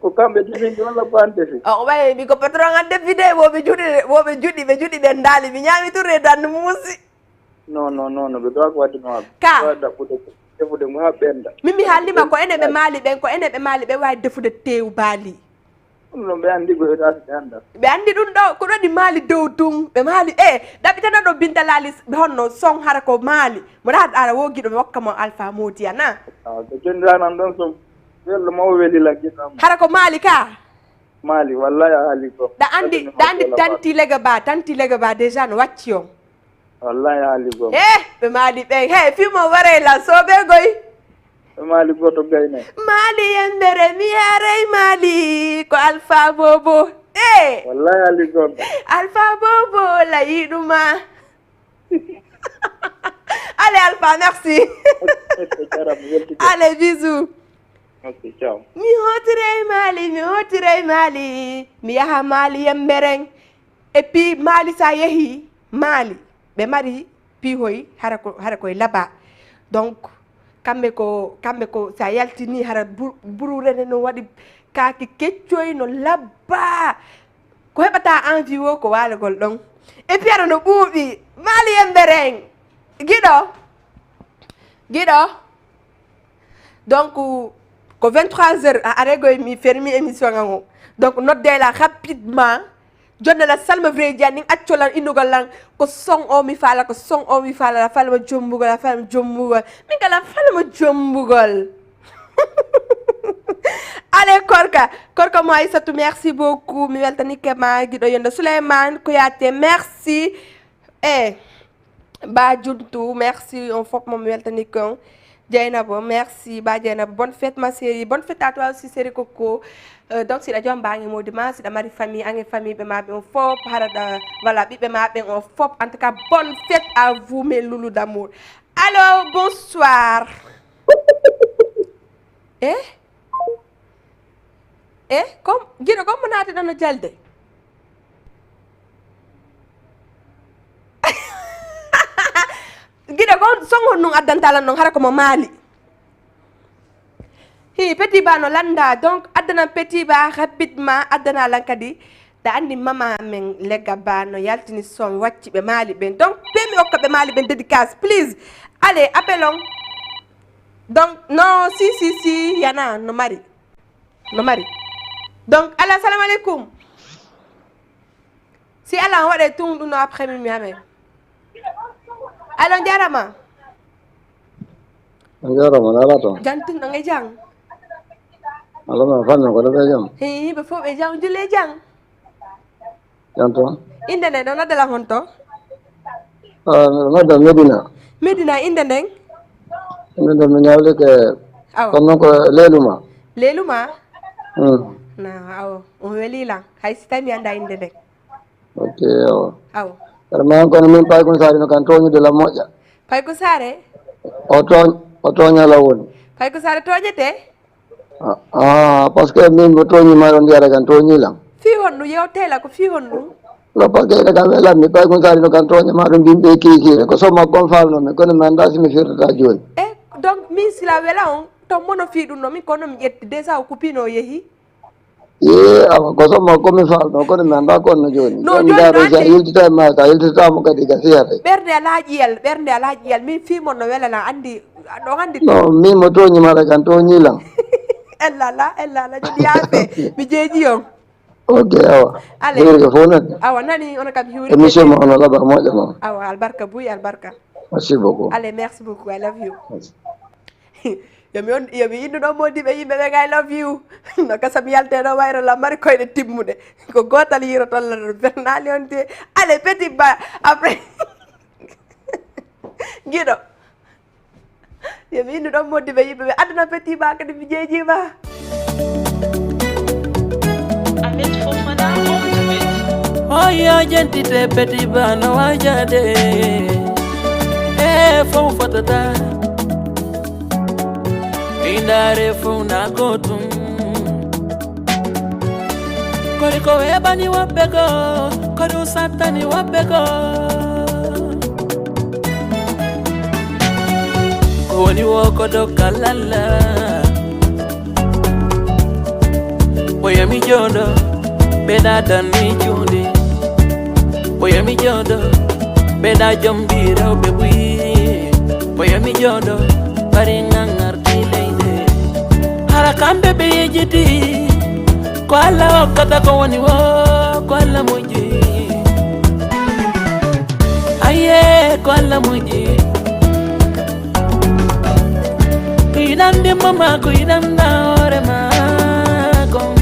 Ko kambe dibindi wala bande fi. o way mi ko patron an defi de woɓe juɗi ɓe ndaali mi ñaami tu reedu andu muusi Non, be do ko wadi no. Ka. Wada defude mo ha benda. mimi haaldima ko ene ɓe maali ɓe wawi defude tew baali No be andi go ta anda. ɓe anndi ɗum ɗo ko ɗo ɗi maali dow tun ɓe maali ɗaɓitana ɗo binta laali honno son hara ko maali moɗa haɗa ara wogiɗo ɓe hokka mo Alpha Modiya na Ah, ko jendana don so wel mo weli la gitam. hara ko maali ka Mali wallahi ali ko. ɗa anndi tanti lega ba déjà no wacci on Wallahi ali go. ɓe maali ɓen fimo wareyla soɓe goy Mali go to gayne. maali yembere mi yaray maali ko Alpha Bobo Wallahi ali go. Alpha Bobo layi ɗuma allez Alpha merci allez bisous Okay, ciao. mi hotiray maali mi yaha maali yembereng et puis maali sa yeehi maali ɓe mari piihoy hara koye laba donc kamɓe ko sa yaltini hara bururene no waɗi kaaki keccoy no labba ko heɓata envie o ko walagol ɗon et puis ara no ɓuuɓi maali yembereng giɗo donc ko 23h a aregoye mi fermi émission ngan o donc noddela rapidement jonne la salma vredia nin accolan innugol lan ko son o mi faala la falma jombugol min kala falma jombugol allez korka mo Aissatou merci beaucoup mi weltanike ma giɗo yonde Souleymane Koyaté merci Ba Juntu merci on fop mo mi weltanike on Dieynaba merci Ba Dieynaba bonne fête ma chérie bonne fête à toi aussi chérie Coco donc siɗa joom mbange modima siɗa mari famille ange famille ɓe maɓe on fop haraɗa voilà ɓiɓɓe maɓe on fop en tout cas bonne fête à vous mes loulous d'amour allo bonsoir comme guiɗo comme mo naati ɗon no jalde guiɗo kon songon nun addantalan noon hara komo maali petit ba no landa donc addanan petit ba rapidement addana lan kadi da andi mama men legga ba no yaltini son wacci ɓe maali ɓen donc ɓe mi hokka ɓe maali ɓen dédicace please allez appelons donc non si yana no mari donc ala assalamu aleykum si ala on waɗe tun ɗum no après mi amen allo jarama nala to jantin ɗo e jang alama fanno ko ɗoɓe jam ɓe fof ɓe jang julle jang janto inde nden ɗo noddala honto nodda Medina inde nden min mi ñawlike kono noon ko leeluma na awo on welilan hay si tawi mi anda inde nden ok awo vraiment kono min pay kon saari no kan toñude la moƴƴa pay ko saare o toñala woni pay ko saare toñete par ce que min mo toñima ɗon ndiyata kan toñilan fi honnu yewtela ko fi honnu no par ce que ene kam welanmi pay kon saari no kan toñama ɗo mbimɓe kikiire ko somma kon falnomi kono mi anda simi firtata joni donc min sila wela on to mono fi ɗum no min kono mi ƴetti déjà o kupino o yeehi awa ko somma komi falno kono mi anda konno joni no joni sa yiltita e ma ka yiltitamo kadi ka siyata ɓerde ala ƴiyal min fimon no welana andi ɗo andi no min mo toñimata kan toñilan ellala joni yaafe mi jeeji on ok awa hiirke fof nani awa nani ono kam hiwri émission ma ono laɓa moƴƴa noon awa albarka buy albarka Merci beaucoup. Allez, merci beaucoup. I love you. Yami indu no modi be yimbe be I love you. No kasam yalte no wayro la mari koyde timmude. Ko gotal yiro tolla bernali on te. Allez, petit ba après. Gido. Yami indu no modi be yimbe be aduna petit ba kadi bi jeji ba. Ahmed Fofana ultimate. Oh yeah, gentite petit ba no wajade. Fofata. Indare funa kotum Koriko ebani wapego Koru satani wapego Koni woko do kalala Oya mi jodo Beda dani jundi Oya mi jodo Beda jombira ubebui Oya mi jodo Baringangar Harakambe bejiti Kwala wakata kawani wo Kwala moji Aye kwala moji Kuidandi mama kuidanda ore mako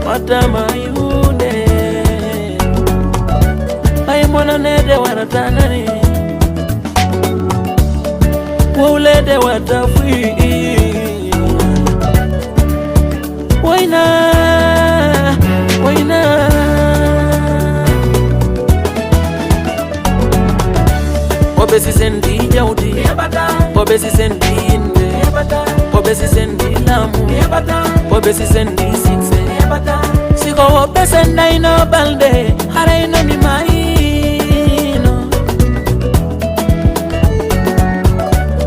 Matama yune Aye mwana nede waratanani Wulede watafui Waina Obesi sendi jaudi Obesi sendi inde Obesi sendi lamu Obesi sendi sikse Siko obesi naino balde Haraino ni maino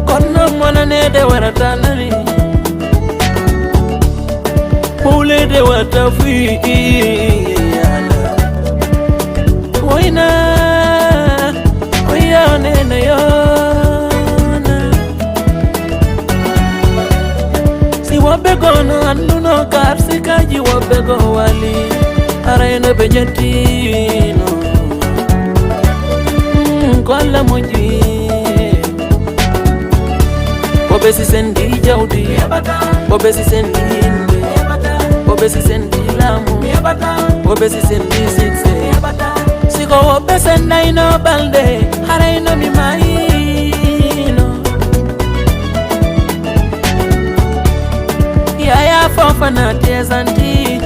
Kono mwana nede waratanani Ule de watafi Waina Oya nene yona Si wabego no anduno karsi kaji wabego wali Araina bejatino Kwala moji Obesi sendi jaudi Obesi sendi inde Obesi sendi lamu Obesi sendi sikse Siko obesi naino balde Haraino mi maino Yaya Fofana tezanti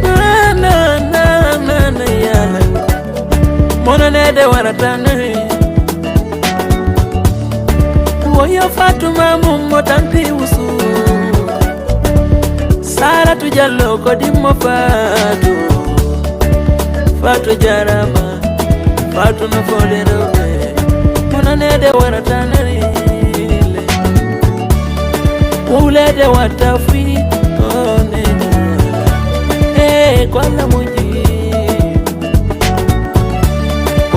Na yala Mona nede waratane Woyo Fatuma mummo tanti usu Sara tujalo kodimo Fatu jarama Fatu na foderobe Mona nede waratanare Ulede watafi Oh nede Kwala moji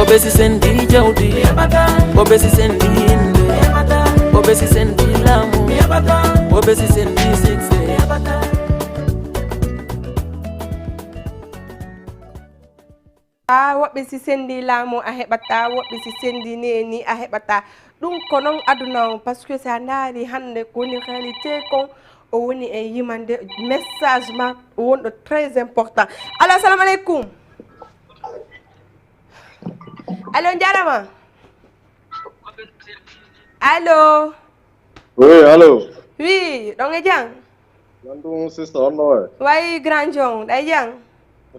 Obesi sendi jaudi Obesi sendi inde Obesi sendi lamu Obesi sendi sikse Woɓɓe si sendi laamu a heɓata woɓɓe si sendi neni a heɓata ɗum ko noon aduna par ce que sa ndaari hannde ko woni réalité kon o woni e yimande message ma wonɗo très important allo assalamu aleykum allo jarama allo oui allo oui ɗon e jang jantum sista onno way wayi grand jon ɗay jang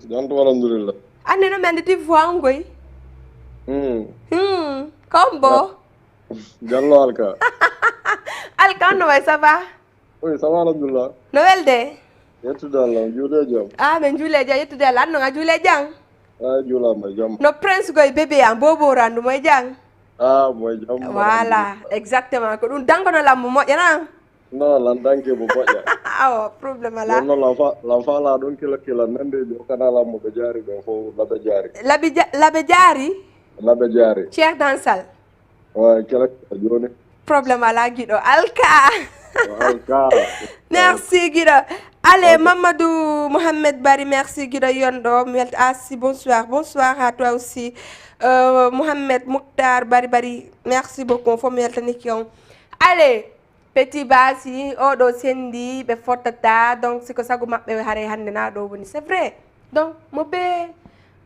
jantum alhamdulillah anne no men ti voix ngoy combo jallo alka alka no way ça va oui ça va alhamdulillah no welde yettude Allah juuɗe jam men juule jam yettude Allah anno nga juule jang juulama jam no prince goy bébé am bobo randu moy jang moy jam voilà exactement ko ɗum dangono lammo moƴƴana non lan danke bo moƴƴa awo probléme ala non l'enfant la ɗon kila nande jo kanala mo ɓe jaari ɗon fof laɓe jaari laɓe jaari cheikh dansal ouais kila joni probléme ala guiɗo alka alka merci guiɗo Allez, Mamadou Mohamed Bari, merci Guido Yondo. Asi, bonsoir. Bonsoir à toi aussi. Mohamed Mouktar Bari, merci beaucoup. Faut me tenir. Allez, petit basi, odo sendi, be fortata. Donc, c'est que ça, vous m'avez haré hande na do boni. C'est vrai. Donc, mo be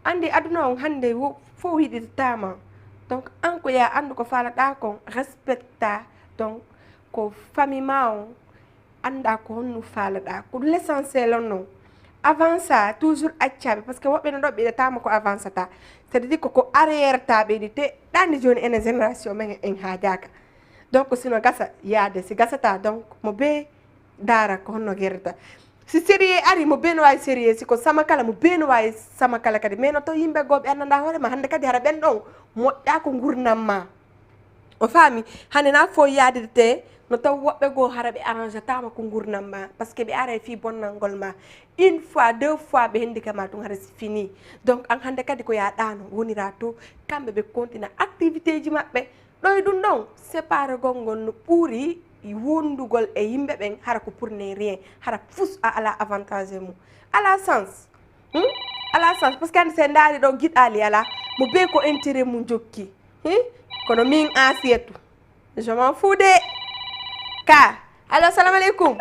andi aduna on hande fo hidi tama. Donc, anko ya andu ko fala da ko respecta. Donc, ko famille ma anda ko honnu falada ko l'essentiel non avant ça toujours accabe parce que wobbe no do be tama ko avant ça ta c'est-à-dire ko arrière ta be dite dani joni en génération men en hajaka donc sino gasa yaade si gasa ta donc mo be dara ko honno gerta si sérieux ari mo be no way sérieux si ko sama kala mo be no way sama kala kadi mais no to yimbe gobe ananda hore ma hande kadi hara ben don mo da ko gurnam ma o fami hande na fo yaade te no taw wobbe go harabe arrange tama ko gurnam ma parce que be ara fi bonnangol ma une fois deux fois be hende kama to hara fini donc an hande kadi ko ya dano wonira to kambe be continue activité ji mabbe doy dum don séparer gongon no puri wondugol e yimbe ben hara ko pour ne rien hara fous a ala avantage mu ala sens ala sens parce que an se ndari do gid ali ala mo be ko intérêt mu jokki kono min asietu je m'en fous de Ka. Allô, salam alaikum.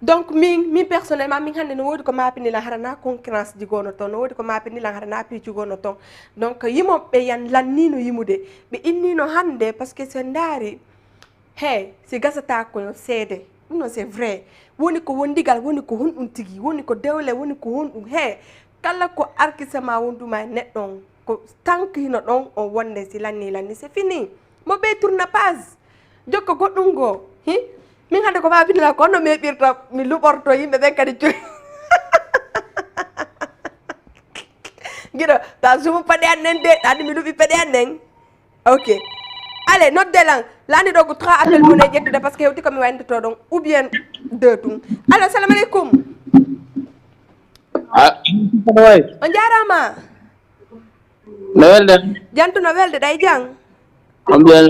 Donc, mi personnellement, mi hande no wodi ko mapini la harana concurrence di gono ton, no wodi ko mapini la harana pi ci gono ton. Donc, yimo be yan lannino yimude, be innino hande parce que c'est ndari. Hey, c'est gasata ko yo sédé. Non, c'est vrai. Woni ko wondigal, woni ko hon untigi, woni ko dewle, woni ko hon hey. Kala ko arkisama wonduma net don, ko tanki no don on wonde si lanni c'est fini. Mo be tourna page jokko goddum go min hande ko babini la ko no me birta mi luborto yimbe be kadi cuy gido ta sumu pade anen de adi mi lubi pade anen ok allez note de lang lani dogu 3 appel mo ne jettude parce que hewti ko mi wayndo to don ou bien 2 tum allo assalamu alaikum on jarama no welde jantu no welde day jang ambiel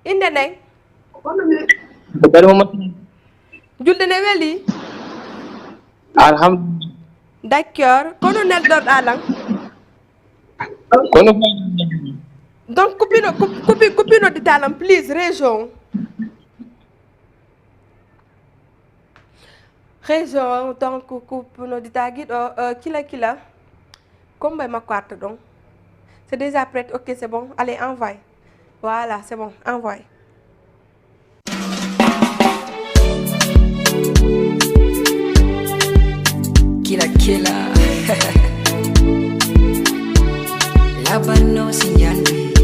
inde neng bari mo julde ne weli alhamdulillah d'accord kono nel dor alang kono donc copino di talam please région donc copino di tagi do kila comme ma carte donc c'est déjà prêt ok c'est bon allez envoie. Voilà, c'est bon, envoie. Kila Labano sinyandi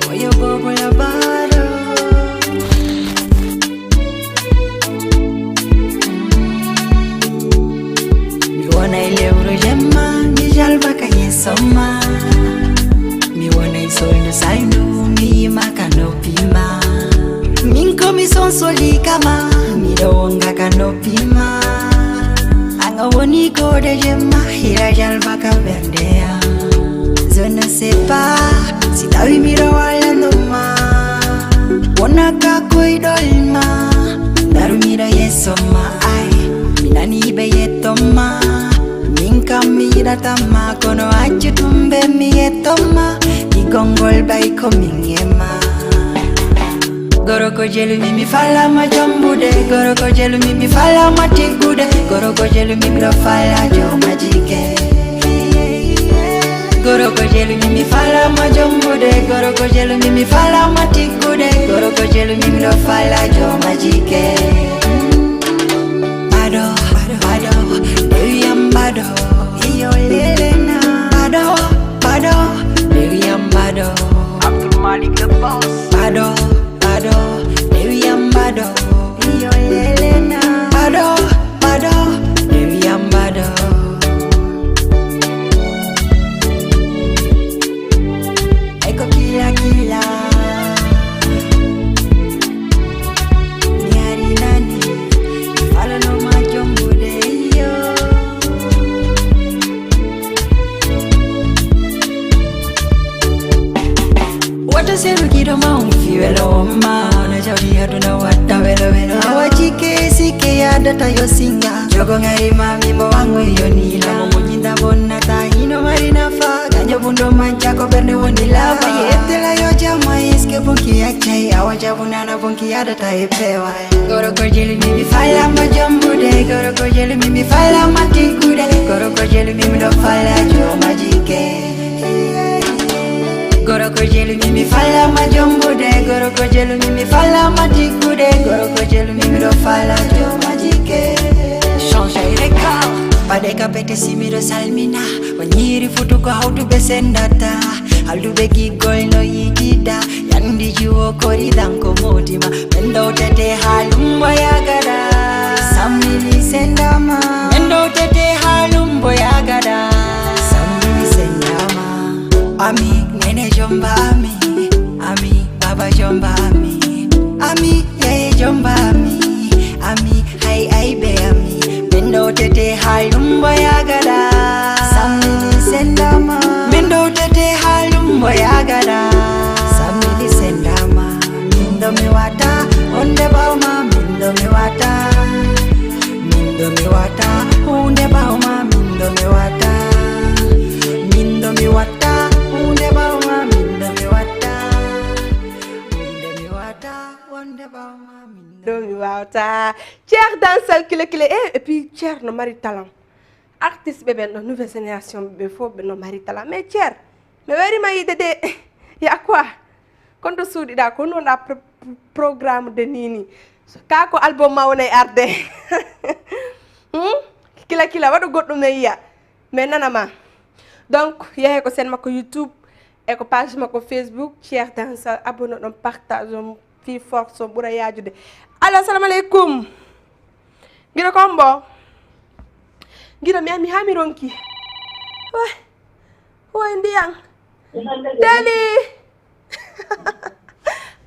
Oyo bobo labaro Miwana ile urojema Nijalba kanye soma Miwana isol no sainu Makanopima Minko misonsoli kama Midonga kanopima Anga woni kode jema Hira jalba kaberdea Je ne sais pas Si tawi mira wala noma Wona kako idolma Daru mira yesoma Ay Minani ibe yetoma Minka mira tama Kono achu tumbe mi yetoma Gongol bay komingema Goro ko jelu mi fala ma jambude Goro ko jelu mi fala ma tigude Goro ko jelu mi do fala jo majike Goro ko jelu mi fala ma jambude Goro ko jelu mi fala ma tigude Goro ko jelu mi do fala jo majike Bado Bado Iyo lelena Bado Bado Abdul Malik the boss Bado Dewi Ambado Iyo lelena Bado Dewi Ambado Eko kila Nyari nani Falo no majombo de iyo Wata seru kido maungi welo ma Na jawdi haduna wata welo data yo singa jogo ngari mami bo wangu yo nila mo nyinda bonna ta hino marina fa ganyo bundo mancha ko berne woni lava yetela yo jama iske bonki yakchai awaja bunana bonki ya data epewa goro ko jeli mi fala ma jambude goro ko jeli mi fala ma tikude goro ko jeli mi do fala jo majike goro ko jeli mi fala ma jambude goro ko jeli mi fala ma tikude goro ko jeli mi do fala jo majike changer les corps pade kapete simiro salmina wanyiri futu ko hautu besendata aldu begi golno yidida yandi jiwo kori danko motima mendo tete halumbo yagada samili sendama mendo tete halumbo yagada samili sendama ami nene jomba ami baba jomba ami yeye jomba ami ai be ami mendo tete halumbo yagada samili sendama mendo tete halumbo yagada samili sendama mindo miwata onde bauma mindo miwata onde bauma mindo miwata onde bauma mindo miwata onde bauma Domi wauta Cher dansal kile et puis Cher no mari talent artiste bébé no nouvelle génération bébé faut no mari talent mais Cher mais wari ma yidede ya quoi kon do soudi da ko non da programme de nini ka ko album ma wonay arde kila wadu goddo me ya mais nanama donc yehe ko sen mako YouTube e ko page mako Facebook Cher dansal abonné don partage fi force bura yajude allo assalamu alaikum giro kombo giro mi ami hamironki way ndiyang deli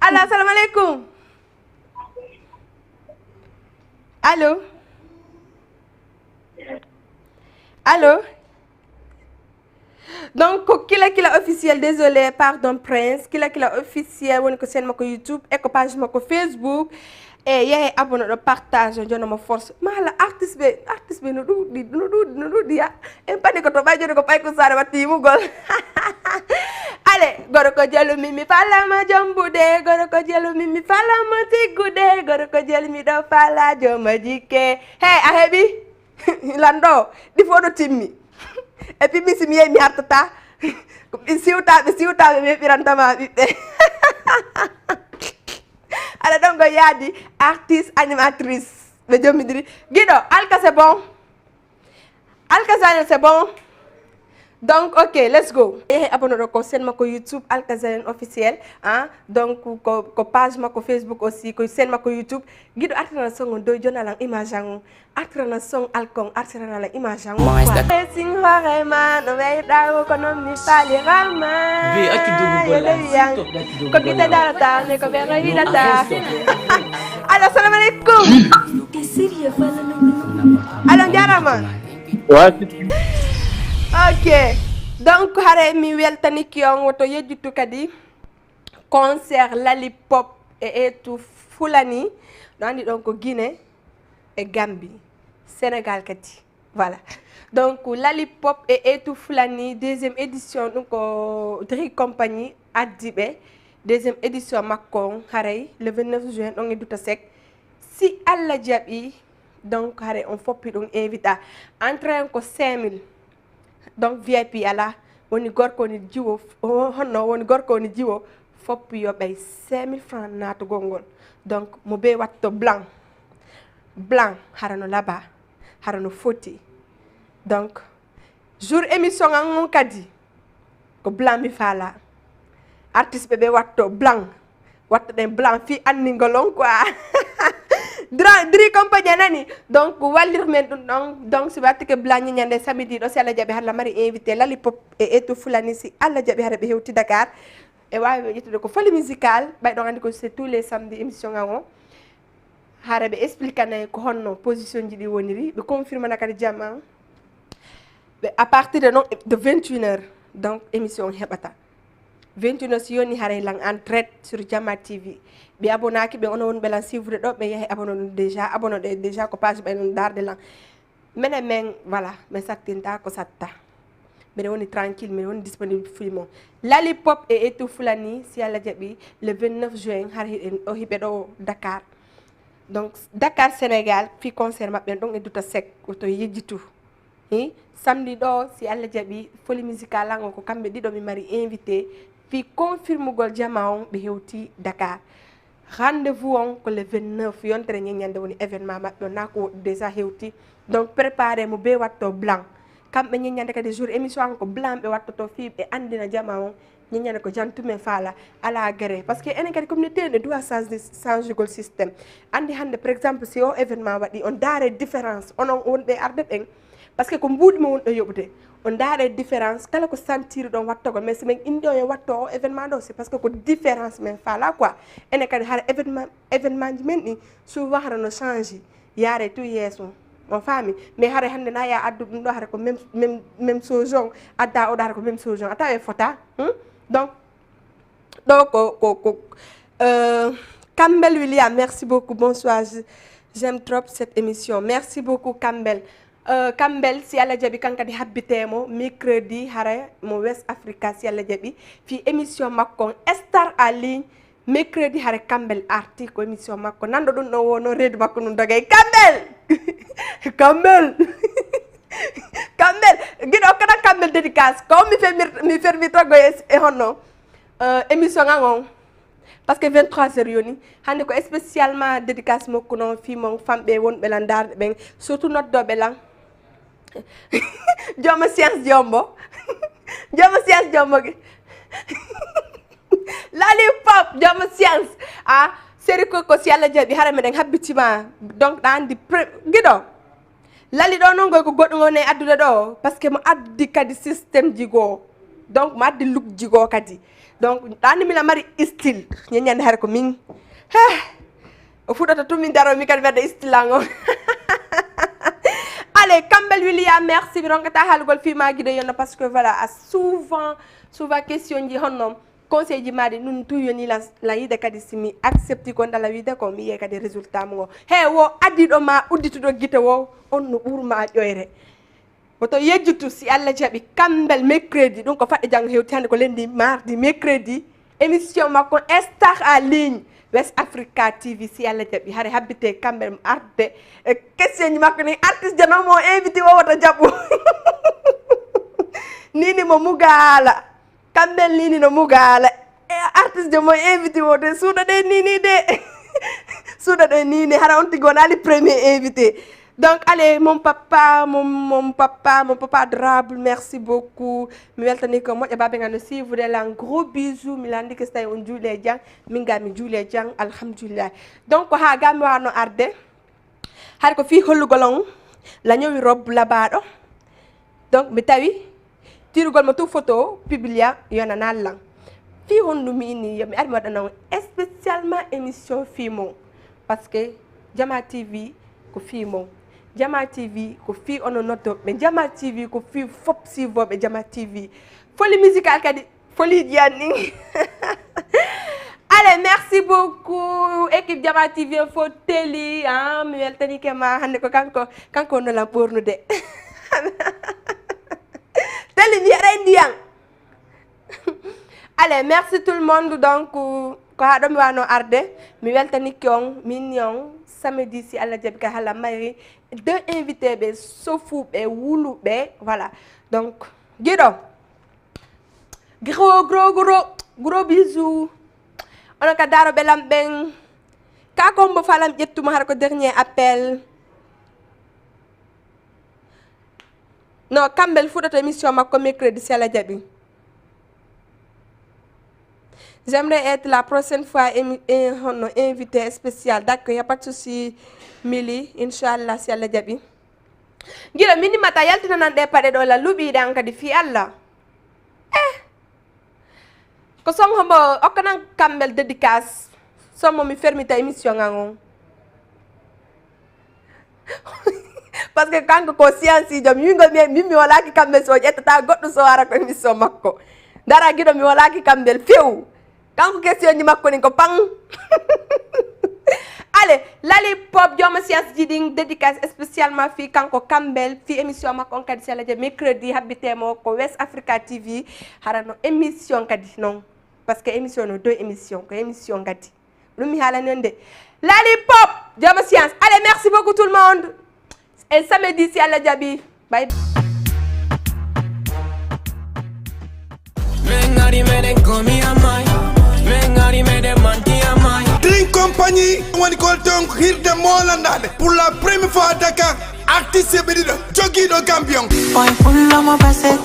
allo assalamu alaikum allo donc kila officiel désolé pardon prince kila officiel woni ko sen mako YouTube e ko page mako Facebook e yehe abonné do partage jono mo force mala artiste be no dudi ya en pade ko to ba jodo ko pay ko sare watti mu gol ale goro ko jelu mimi fala ma jambude goro ko jelu mimi fala ma tigude goro ko jelu mi do fala jo majike hey ahebi lando di fodo timmi e puis mi simi mi hartata siuta be birantama bibbe ala dongo yadi artiste animatrice be jomidiri guido alka c'est bon alka c'est bon donc ok let's go abonné ko sen mako YouTube Alkazalen officiel donc ko page mako Facebook aussi ko sen mako YouTube guido artana song do jonalang image ang artana song alkong artana la image ang sing horema no way dawo ko non mi fali rama bi ati dugu gola ko kita data ne ko be ngi data assalamu alaikum alo jarama ok donc hare mi weltani kiyon woto yejjutu kadi concert Lollipop et tout fulani do andi donc Guinée et Gambie Sénégal kadi voilà donc Lollipop et tout fulani deuxième édition donc Dri compagnie Adibé deuxième édition makko hare le 29 juin on est duta sek si alla jabi donc hare on foppi dum invita entrée ko 5000 donc VIP ala woni gorko ni jiwo honno woni gorko ni jiwo fop yo bay 5000 francs nato gongol donc mo be watto blanc harano laba harano foti donc jour émission ngon kadi ko blanc mi fala artiste be watto blanc watto den blanc fi anni ngolon quoi Dri compagnie nani donc wallir men donc si batte ke blagni nyande samedi do si alla jabe har la mari invité Lollipop et tout fulani si alla jabe har be hewti Dakar e wawi yittude ko folie musical bay do andi ko c'est tous les samedis émission ngon hare be expliquer ko honno position ji di woniri be confirmer nakadi jamma be à partir de 21h donc émission hebata 21 si yoni hare lang en direct sur Jama TV ɓe abonnaki ɓe ono won ɓelan suivre ɗo ɓe yahi abonno ɗe déjà ko page ɓe non darde lan minen men voilà mi sattinta ko satta mbiɗa woni tranquille mbiɗa woni disponible film o Lollipop e Etou Fulani si Allah jaaɓi le 29 juin har hiɗen o hiɓe ɗo Dakar donc Dakar Sénégal fi concert maɓɓe ɗon e Douta Seck to yejjitu samedi ɗo si Allah jaaɓi folie musical an o ko kamɓe ɗiɗo mi mari invité fi confirmugol jama on ɓe hewti Dakar rendez-vous on ko le 29 yontere ñeññande woni événement maɓɓe o na ko déjà hewti donc préparé mo be watto blanc kamɓe ñeññande kadi jour émission an ko blanc ɓe wattoto fi ɓe andina jama on ñeññande ko jantumen faala ala guéré par ce que enen kadi communauté ne doit changegol systéme andi hande par exemple si o événement waɗi on daare différence onon wonɓe arde ɓen par ce que ko mbuuɗi mo wonɗo yoɓude on daare différence kala ko sentir ɗon wattogol mais si min indi on e watto o événement ɗo c'est parce que ko différence men faala quoi enen kadi hara événement ji men ɗi souvent hara no change yaare tout yeeso on faami mais hara hannde na ya addu ɗum ɗo hara ko même chose on adda oɗo hara ko même chose on a tawi fota donc ɗo ko Campbell William merci beaucoup bonsoir j'aime trop cette émission merci beaucoup Campbell Campbell si Allah jaaɓi kankadi habbitemo mercredi hara mo West Africa si Allah jaaɓi fi émission makko star en ligne mercredi hara Campbell arti ko émission makko nanɗo ɗum ɗo wono reedu makko ɗum dogay Campbell guiɗo kana Campbell dédicace ko mi fermitogo e honno émission an on par ce que 23h yoni hande ko spécialement dédicace makko noon fimon famɓe wonɓe lan darde ɓen surtout noddoɓe lan jomo science jombo Lollipop jomo science séri ko si Allah jaaɓi hara meɗen habbitima donc ɗa andi guiɗo lali ɗo noon goy ko goɗɗum on e addude ɗo par ce que mo addi kadi systéme jigo donc mo addi look jigo kadi donc ɗa andi mila mari style ñeñande hara ko min o fuɗata tumin daro mi kadi wedde style an o allez Campbell William merci mi ronkata haalugol fima guiɗo yonno par ce que voilà a souvent question ji honno conseil ji maɗi ɗum tout yoni la yide kadi simi accepti ko ndala wiide ko mi yiye kadi résultat mo o he wo addiɗo ma uddituɗo guite wo on no ɓurma ƴoyre woto yejjutu si Allah jaaɓi Campbell mercredi ɗum ko faɗɗi janggo hewti hande ko lendi mardi mercredi émission makko star en ligne West Africa TV si Allah jaaɓi hare habbite Campbell mo arde e question ji makko ni artiste janomo invité o woto jaɓɓu nini mo mugala Campbell nini no mugala e artiste jomo invité o de suuɗa ɗe nini de suuɗa ɗe nini hara on tigi wona ali premier invité donc allez mon papa adorable merci beaucoup mi weltani ko moƴƴo babe ngano suivre lan gros bisou mi landi ko so tawi on juule jang min ga mi juule jang alhamdulillah donc ha ga mi wano arde har ko fi hollugol on la ñowi robe labaɗo donc mi tawi tirugol mo tout photo publia yonana lan fi hondumi ini yomi ari mi waɗana on spécialement émission fimon parce que Jama TV ko fimon Jama TV ko fi ono nottoɓe Jama TV ko fi fop sivoɓe Jama TV folie musical kadi folie jiyanni allez merci beaucoup équipe Jama TV fo teli mi weltani kema hande ko kanko no la ɓornude teli ndiyaɗa ndiyam allez merci tout le monde donc ko ha ɗo mi wano arde mi weltaniki on min on samedi si Allah jaaɓi ka hala mari deux invités ɓe sofuɓe wuluɓe voilà donc guiɗo gros bisou onon ka daroɓe lam ɓen ka kombo falam ƴettuma hara ko dernier appel non Campbell fuɗata émission makko mercredi si Allah jaaɓi j'aimerais être la prochaine fois invité spécial d'accord y a pas de souci Mili inchallah si Allah jaaɓi guiɗo minimata yaltinanan ɗe paɗe ɗo la luɓiɗan kadi fi Allah ko son hombo okkanan Campbell dédicace sommo mi fermita émission an on parce que kanko ko science ijo mi wingol mimi walaki Campbell so ƴettata goɗɗo so wara ko émission makko dara gido mi wala ki kambel few kanko question ni makko ni ko pang allez Lollipop Joma Science Jiding dédicace spécialement fi kanko Kambel fi émission makko kadi c'est le mercredi habitemo ko West Africa TV harano émission kadi non parce que émission no deux émissions ko émission kadi lumi hala nende Lollipop Joma Science allez merci beaucoup tout le monde et samedi si Allah jabi bye. Drink Company, on call donc Hilde Molandale. Pour la première fois à Dakar, artiste Bédido, Jogi do Gambion. Boy, full of my passage.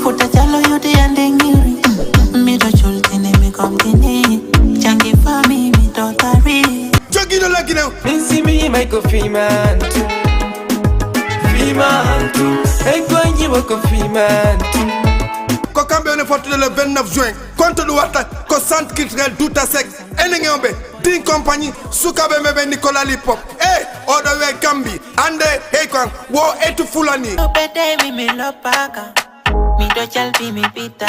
Futa jalo yote yandengiri. Mi do chultine mi komtine. Changi fami mi do tari. Jogi do Lagineo. Minsi mi Michael Freeman. Freeman too. Hey, Kwanji wako Freeman too. Ko kambe on est forte le 29 juin contre le Wata ko centre culturel Douta Sec enengombe Drink Company sukabe mebe Nicolas Lollipop odo we Gambi ande kwan wo etu fulani Pete mi me lopaka mi do chalpi mi pita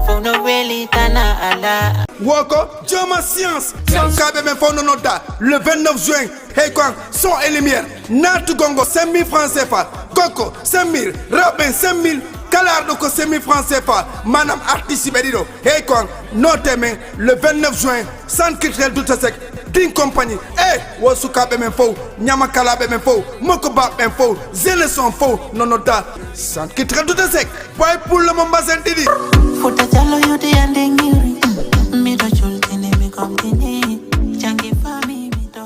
for no really tana ala Woko Joma Science kabe me fono nota le 29 juin kwan son et lumière Natu Gongo 5000 francs CFA Coco 5000 Robin 5000 Calardo ko 5000 francs CFA manam artiste Bédido kwan notez le 29 juin centre culturel Douta Sec Drink Company wo sukabe men fo nyama kalabe men fo moko ba men fo zele son fo nonota centre culturel Douta Sec boy pour le Mombasa Didi futa jalo yote yandengiri mi do chultine mi komtine